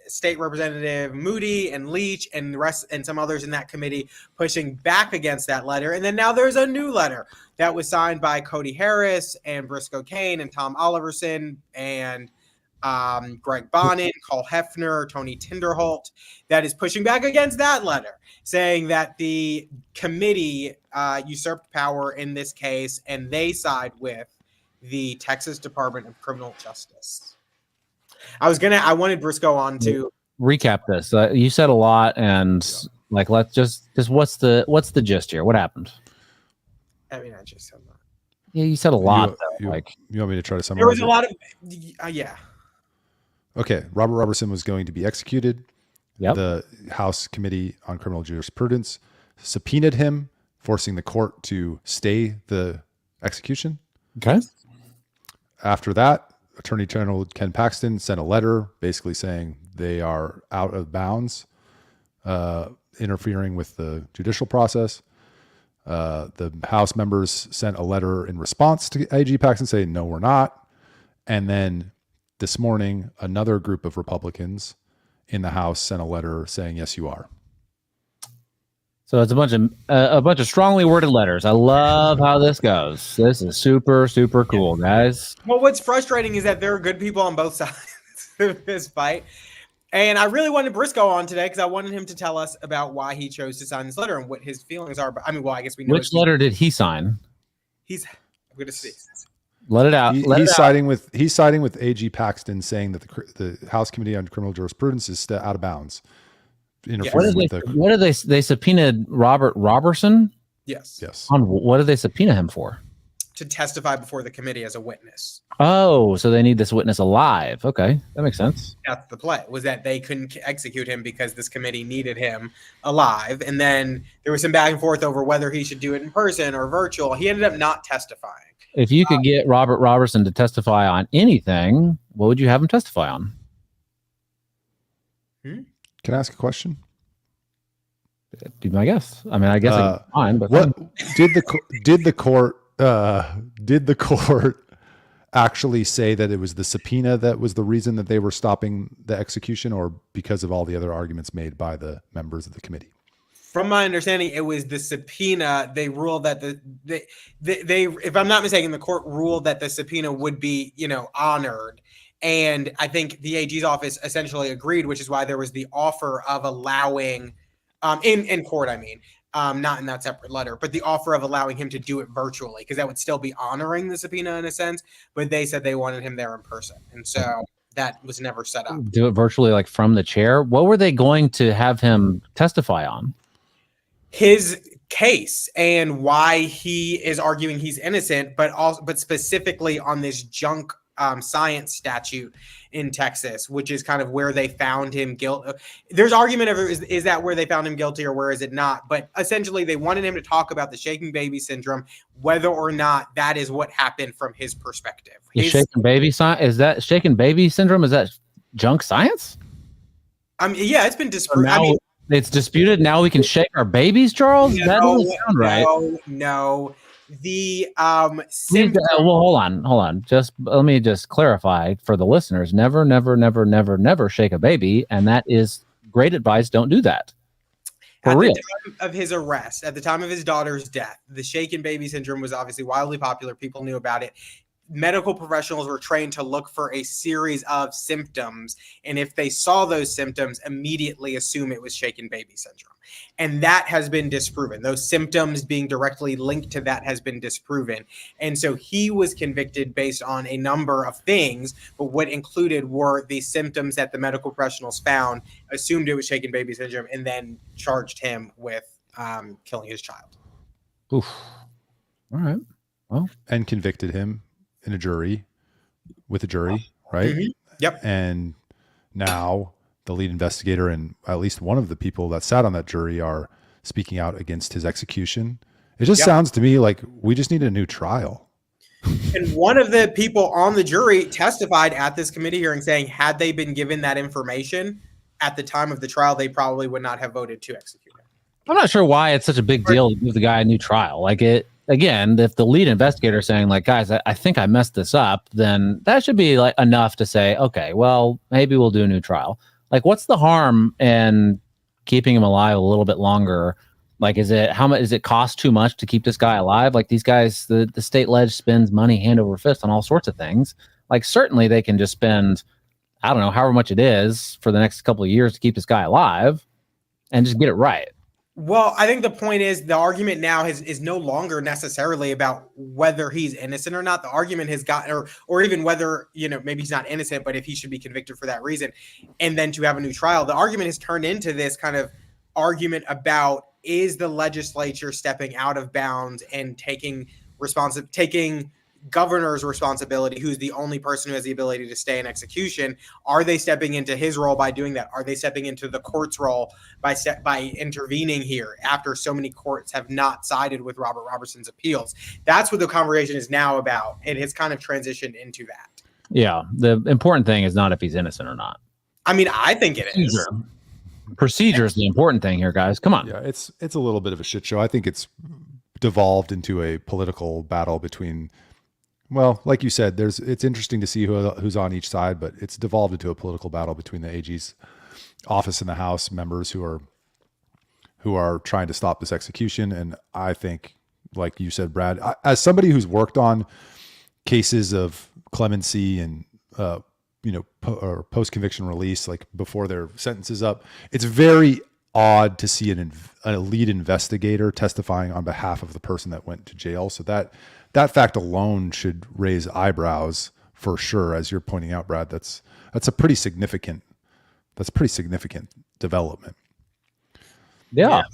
State Representative Moody and Leach and the rest and some others in that committee pushing back against that letter. And then now there's a new letter that was signed by Cody Harris and Briscoe Cain and Tom Oliverson and Greg Bonin, Carl Hefner, Tony Tinderholt, that is pushing back against that letter, saying that the committee usurped power in this case and they side with the Texas Department of Criminal Justice. I wanted Briscoe on to recap this. You said a lot, and like, let's just what's the gist here? What happened? I mean, I just said that. Yeah, you said a lot. You want me to try to summarize? There was a lot of, yeah. Okay, Robert Roberson was going to be executed. Yep. The House Committee on Criminal Jurisprudence subpoenaed him, forcing the court to stay the execution. Okay. After that, Attorney General Ken Paxton sent a letter basically saying they are out of bounds, interfering with the judicial process. The House members sent a letter in response to AG Paxton saying, no, we're not. And then this morning, another group of Republicans in the House sent a letter saying, yes, you are. So it's a bunch of strongly worded letters. I love how this goes. This is super, super cool, guys. Well, what's frustrating is that there are good people on both sides of this fight. And I really wanted Briscoe on today because I wanted him to tell us about why he chose to sign this letter and what his feelings are. But I mean, well, I guess we know. Which letter did he sign? I'm going to see. Let it out. He's siding with AG Paxton, saying that the House Committee on Criminal Jurisprudence is out of bounds. What did they subpoenaed Robert Roberson? Yes. On what did they subpoena him for? To testify before the committee as a witness. Oh, so they need this witness alive. Okay, that makes sense. That's the play, was that they couldn't execute him because this committee needed him alive. And then there was some back and forth over whether he should do it in person or virtual. He ended up not testifying. If you could get Robert Roberson to testify on anything, what would you have him testify on? Can I ask a question? Be my guess. I mean, I guess it's fine. But what did the court actually say that it was the subpoena that was the reason that they were stopping the execution, or because of all the other arguments made by the members of the committee? From my understanding, it was the subpoena. They ruled that they, if I'm not mistaken, the court ruled that the subpoena would be, honored. And I think the AG's office essentially agreed, which is why there was the offer of allowing, in court, I mean, not in that separate letter, but the offer of allowing him to do it virtually, because that would still be honoring the subpoena in a sense. But they said they wanted him there in person. And so that was never set up. Do it virtually, like from the chair. What were they going to have him testify on? His case and why he is arguing he's innocent, but specifically on this junk science statute in Texas, which is kind of where they found him guilty. There's argument over is that where they found him guilty or where is it not? But essentially, they wanted him to talk about the shaken baby syndrome, whether or not that is what happened from his perspective. Shaken baby is that shaken baby syndrome? Is that junk science? Yeah, it's been disproven. It's disputed. Now we can shake our babies, Charles? That doesn't sound right. No. The well, hold on. Just let me just clarify for the listeners. Never shake a baby. And that is great advice. Don't do that. At the time of his arrest, at the time of his daughter's death, the shaken baby syndrome was obviously wildly popular. People knew about it. Medical professionals were trained to look for a series of symptoms, and if they saw those symptoms, immediately assume it was shaken baby syndrome. And that has been disproven. Those symptoms being directly linked to that has been disproven. And so he was convicted based on a number of things, but what included were the symptoms that the medical professionals found, assumed it was shaken baby syndrome, and then charged him with killing his child. Oof. All right. Well, and convicted him with a jury, right? Mm-hmm. Yep. And now the lead investigator and at least one of the people that sat on that jury are speaking out against his execution. It just sounds to me like we just need a new trial. And one of the people on the jury testified at this committee hearing saying, had they been given that information at the time of the trial, they probably would not have voted to execute him. I'm not sure why it's such a big deal to give the guy a new trial. Like again, if the lead investigator is saying like, guys, I think I messed this up, then that should be like enough to say, okay, well, maybe we'll do a new trial. Like, what's the harm in keeping him alive a little bit longer? Like, is it cost too much to keep this guy alive? Like, these guys, the state ledge spends money hand over fist on all sorts of things. Like, certainly they can just spend, I don't know, however much it is for the next couple of years to keep this guy alive and just get it right. Well, I think the point is the argument now is no longer necessarily about whether he's innocent or not. The argument has gotten, or even whether, maybe he's not innocent, but if he should be convicted for that reason, and then to have a new trial. The argument has turned into this kind of argument about, is the legislature stepping out of bounds and taking governor's responsibility, who's the only person who has the ability to stay in execution? Are they stepping into his role by doing that? Are they stepping into the court's role by intervening here after so many courts have not sided with Robert Roberson's appeals? That's what the conversation is now about. It has kind of transitioned into that. Yeah. The important thing is not if he's innocent or not. I mean, I think it is. Procedure is the important thing here, guys. Come on. Yeah, it's a little bit of a shit show. I think it's devolved into a political battle between, well, like you said, it's interesting to see who's on each side, but it's devolved into a political battle between the AG's office and the House members who are trying to stop this execution. And I think, like you said, Brad, as somebody who's worked on cases of clemency and or post-conviction release, like before their sentence is up, it's very odd to see a lead investigator testifying on behalf of the person that went to jail. So that fact alone should raise eyebrows for sure. As you're pointing out, Brad, that's a pretty significant development. Yeah,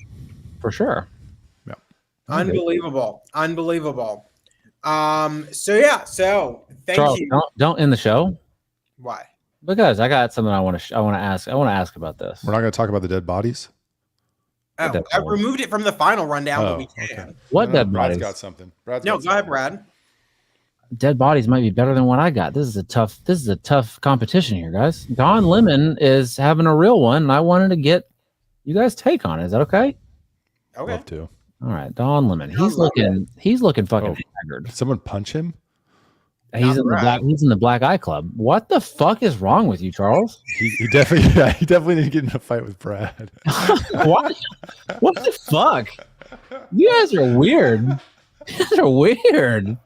for sure. Yeah. Unbelievable. So thank Charles, you. Don't end the show. Why? Because I got something I want to ask. I want to ask about this. We're not going to talk about the dead bodies. Oh, I removed it from the final rundown, but we can. Okay. What dead Brad's bodies? got something. Brad's No, got go ahead, something. Brad. Dead bodies might be better than what I got. This is a tough competition here, guys. Don Lemon is having a real one, and I wanted to get you guys' take on it. Is that okay? Okay. Love to. All right, Don Lemon. He's looking fucking haggard. Did someone punch him? He's in the Black Eye Club. What the fuck is wrong with you, Charles? He definitely didn't get in a fight with Brad. What? What the fuck? You guys are weird. You guys are weird.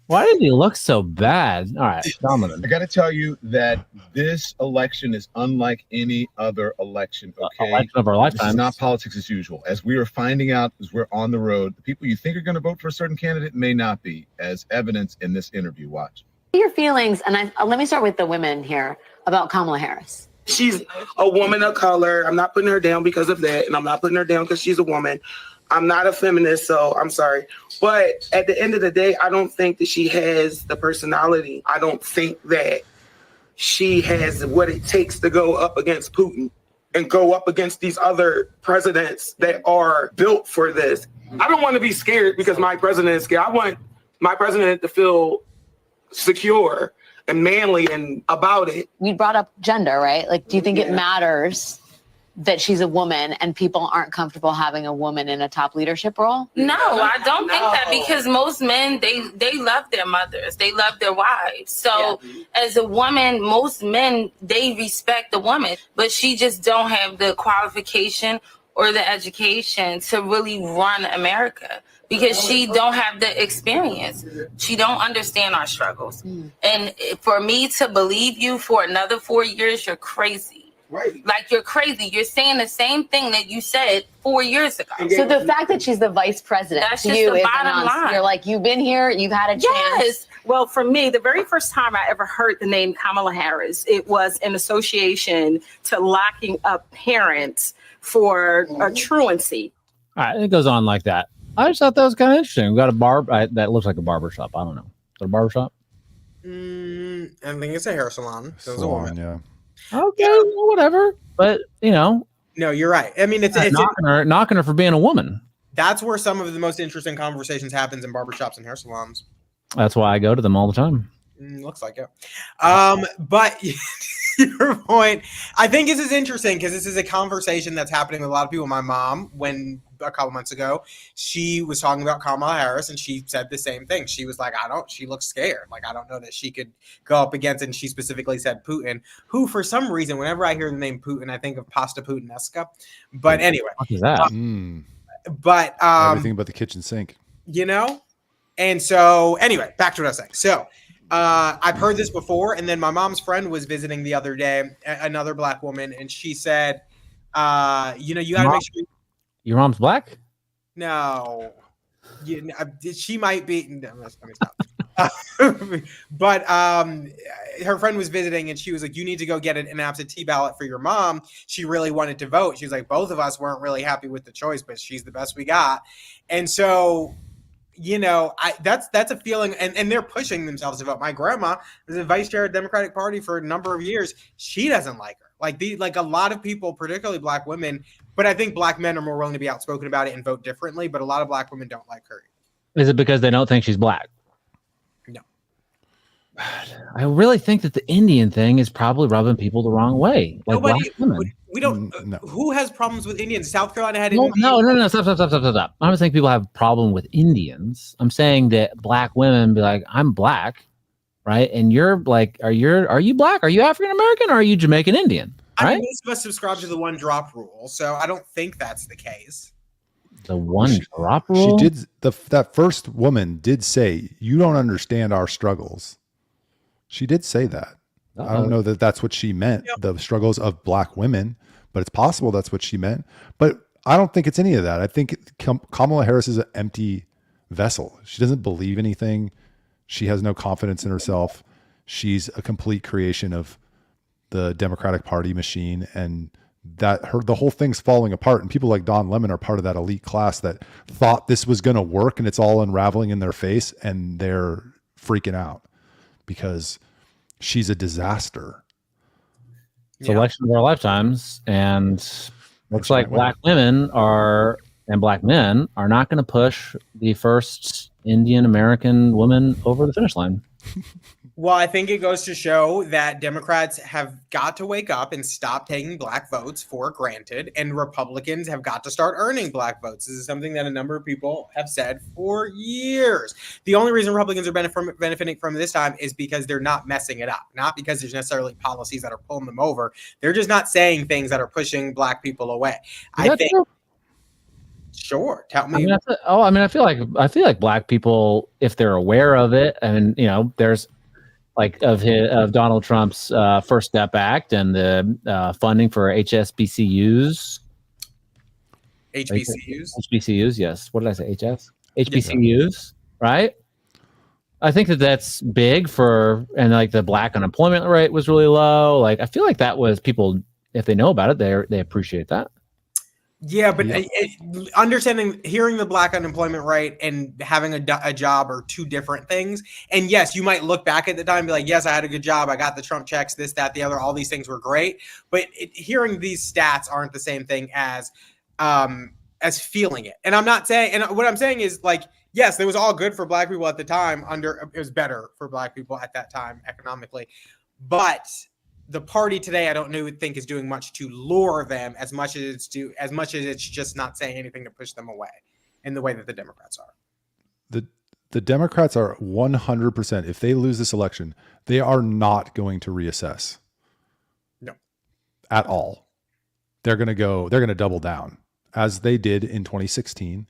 Why did he look so bad? All right, Donovan. I got to tell you that this election is unlike any other election. Okay, election of our lifetime. This is not politics as usual. As we are finding out, as we're on the road, the people you think are going to vote for a certain candidate may not be, as evidence in this interview. Watch. Your feelings, and let me start with the women here about Kamala Harris. She's a woman of color. I'm not putting her down because of that, and I'm not putting her down because she's a woman. I'm not a feminist, so I'm sorry. But at the end of the day, I don't think that she has the personality. I don't think that she has what it takes to go up against Putin and go up against these other presidents that are built for this. I don't want to be scared because my president is scared. I want my president to feel secure and manly and about it. You brought up gender, right? Like, do you think it matters that she's a woman and people aren't comfortable having a woman in a top leadership role? No, I don't think that, because most men, they love their mothers. They love their wives. So as a woman, most men, they respect the woman, but she just don't have the qualification or the education to really run America, because she don't have the experience. She don't understand our struggles. And for me to believe you for another 4 years, you're crazy. Right. Like, you're crazy. You're saying the same thing that you said 4 years ago. So the fact that she's the vice president, that's to just you the is bottom line. You're like, you've been here, you've had a chance. Yes. Well, for me, the very first time I ever heard the name Kamala Harris, it was in association to locking up parents for a truancy. All right, it goes on like that. I just thought that was kind of interesting. We got a bar that looks like a barber shop. I don't know. Is it a barber shop? I think it's a hair salon. So it's a woman. Yeah. Okay, well, whatever. But no, you're right. I mean, it's knocking her for being a woman. That's where some of the most interesting conversations happens in barbershops and hair salons. That's why I go to them all the time. Looks like it. But your point, I think this is interesting because this is a conversation that's happening with a lot of people. My mom, when a couple months ago, she was talking about Kamala Harris, and she said the same thing. She was like, she looks scared. Like, I don't know that she could go up against, and she specifically said Putin, who for some reason, whenever I hear the name Putin, I think of pasta Putinesca. But anyway. What is that? But everything but the kitchen sink. You know? And so anyway, back to what I was saying. So I've heard this before, and then my mom's friend was visiting the other day, another black woman, and she said, you got to make sure. Your mom's black? No. She might be. No, let me stop. But her friend was visiting, and she was like, you need to go get an absentee ballot for your mom. She really wanted to vote. She was like, both of us weren't really happy with the choice, but she's the best we got. And so, that's a feeling, and they're pushing themselves to vote. My grandma was a vice chair of the Democratic Party for a number of years. She doesn't like her. Like a lot of people, particularly black women, but I think black men are more willing to be outspoken about it and vote differently. But a lot of black women don't like her. Is it because they don't think she's black? No. I really think that the Indian thing is probably rubbing people the wrong way. Like black women. We don't. No. Who has problems with Indians? South Carolina had No. Stop. I'm not saying people have a problem with Indians. I'm saying that black women be like, I'm black, right? And you're like, are you black? Are you African American? Or are you Jamaican Indian? I right? mean, most of us subscribe to the one drop rule, so I don't think that's the case. The one drop rule. She did. That first woman did say, "You don't understand our struggles." She did say that. I don't know that that's what she meant. Yep. The struggles of black women, but it's possible that's what she meant. But I don't think it's any of that. I think Kamala Harris is an empty vessel. She doesn't believe anything. She has no confidence in herself. She's a complete creation of the Democratic Party machine, and the whole thing's falling apart. And people like Don Lemon are part of that elite class that thought this was going to work, and it's all unraveling in their face, and they're freaking out because she's a disaster. It's election of our lifetimes, and looks like black women and black men are not going to push the first Indian American woman over the finish line. Well, I think it goes to show that Democrats have got to wake up and stop taking black votes for granted, and Republicans have got to start earning black votes. This is something that a number of people have said for years. The only reason Republicans are benefiting from this time is because they're not messing it up, not because there's necessarily policies that are pulling them over. They're just not saying things that are pushing black people away. I think. True? Sure, tell me. I feel like black people, if they're aware of it, and there's like of Donald Trump's First Step Act and the funding for HBCUs, yes. What did I say? HBCUs, right? I think that's big and like the black unemployment rate was really low. Like I feel like that was people, if they know about it, they appreciate that. Yeah, but hearing the black unemployment rate and having a job are two different things. And yes, you might look back at the time and be like, yes, I had a good job. I got the Trump checks, this, that, the other. All these things were great. But hearing these stats aren't the same thing as feeling it. And I'm not saying, and what I'm saying is like, yes, it was all good for black people at the time. It was better for black people at that time economically. But the party today, I don't think is doing much to lure them as much as it's just not saying anything to push them away in the way that the Democrats are. The Democrats are 100%. If they lose this election, they are not going to reassess. No. At all. They're going to double down as they did in 2016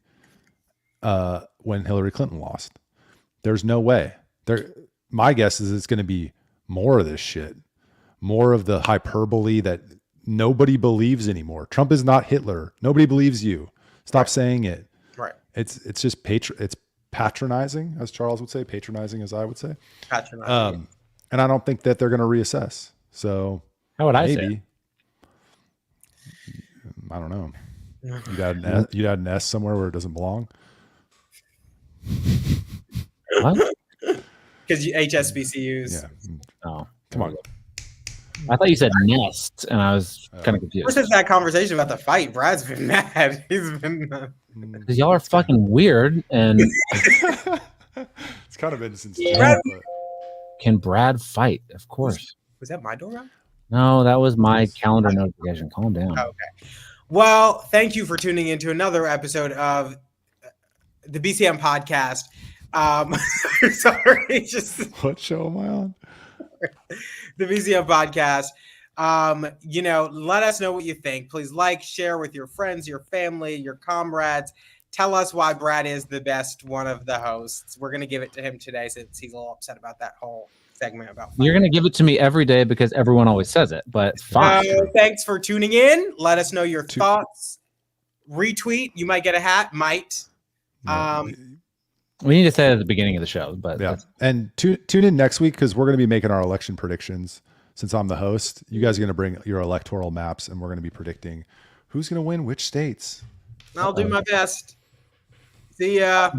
when Hillary Clinton lost. There's no way. My guess is it's going to be more of this shit. More of the hyperbole that nobody believes anymore. Trump is not Hitler. Nobody believes you. Stop saying it. Right. It's just it's patronizing, as Charles would say, patronizing as I would say. Patronizing. And I don't think that they're going to reassess. So how would I say? I don't know. You'd add an S somewhere where it doesn't belong. What? Because HSBCUs. Yeah. Oh, come on. I thought you said nest, and I was kind of confused. Ever since that conversation about the fight, Brad's been mad. He's been because y'all are fucking weird, and it's kind of been since. Can Brad fight? Of course. Was that my doorbell? No, that was my calendar notification. Calm down. Okay. Well, thank you for tuning into another episode of the BCM podcast. Sorry, just what show am I on? The BCM podcast. Let us know what you think. Please like, share with your friends, your family, your comrades. Tell us why Brad is the best one of the hosts. We're going to give it to him today since he's a little upset about that whole segment about fire. You're going to give it to me every day because everyone always says it, but fine. Thanks for tuning in. Let us know your thoughts. Retweet. You might get a hat. Might. We need to say it at the beginning of the show, but yeah. And tune in next week because we're going to be making our election predictions. Since I'm the host, you guys are going to bring your electoral maps, and we're going to be predicting who's going to win which states. I'll do my best. See ya.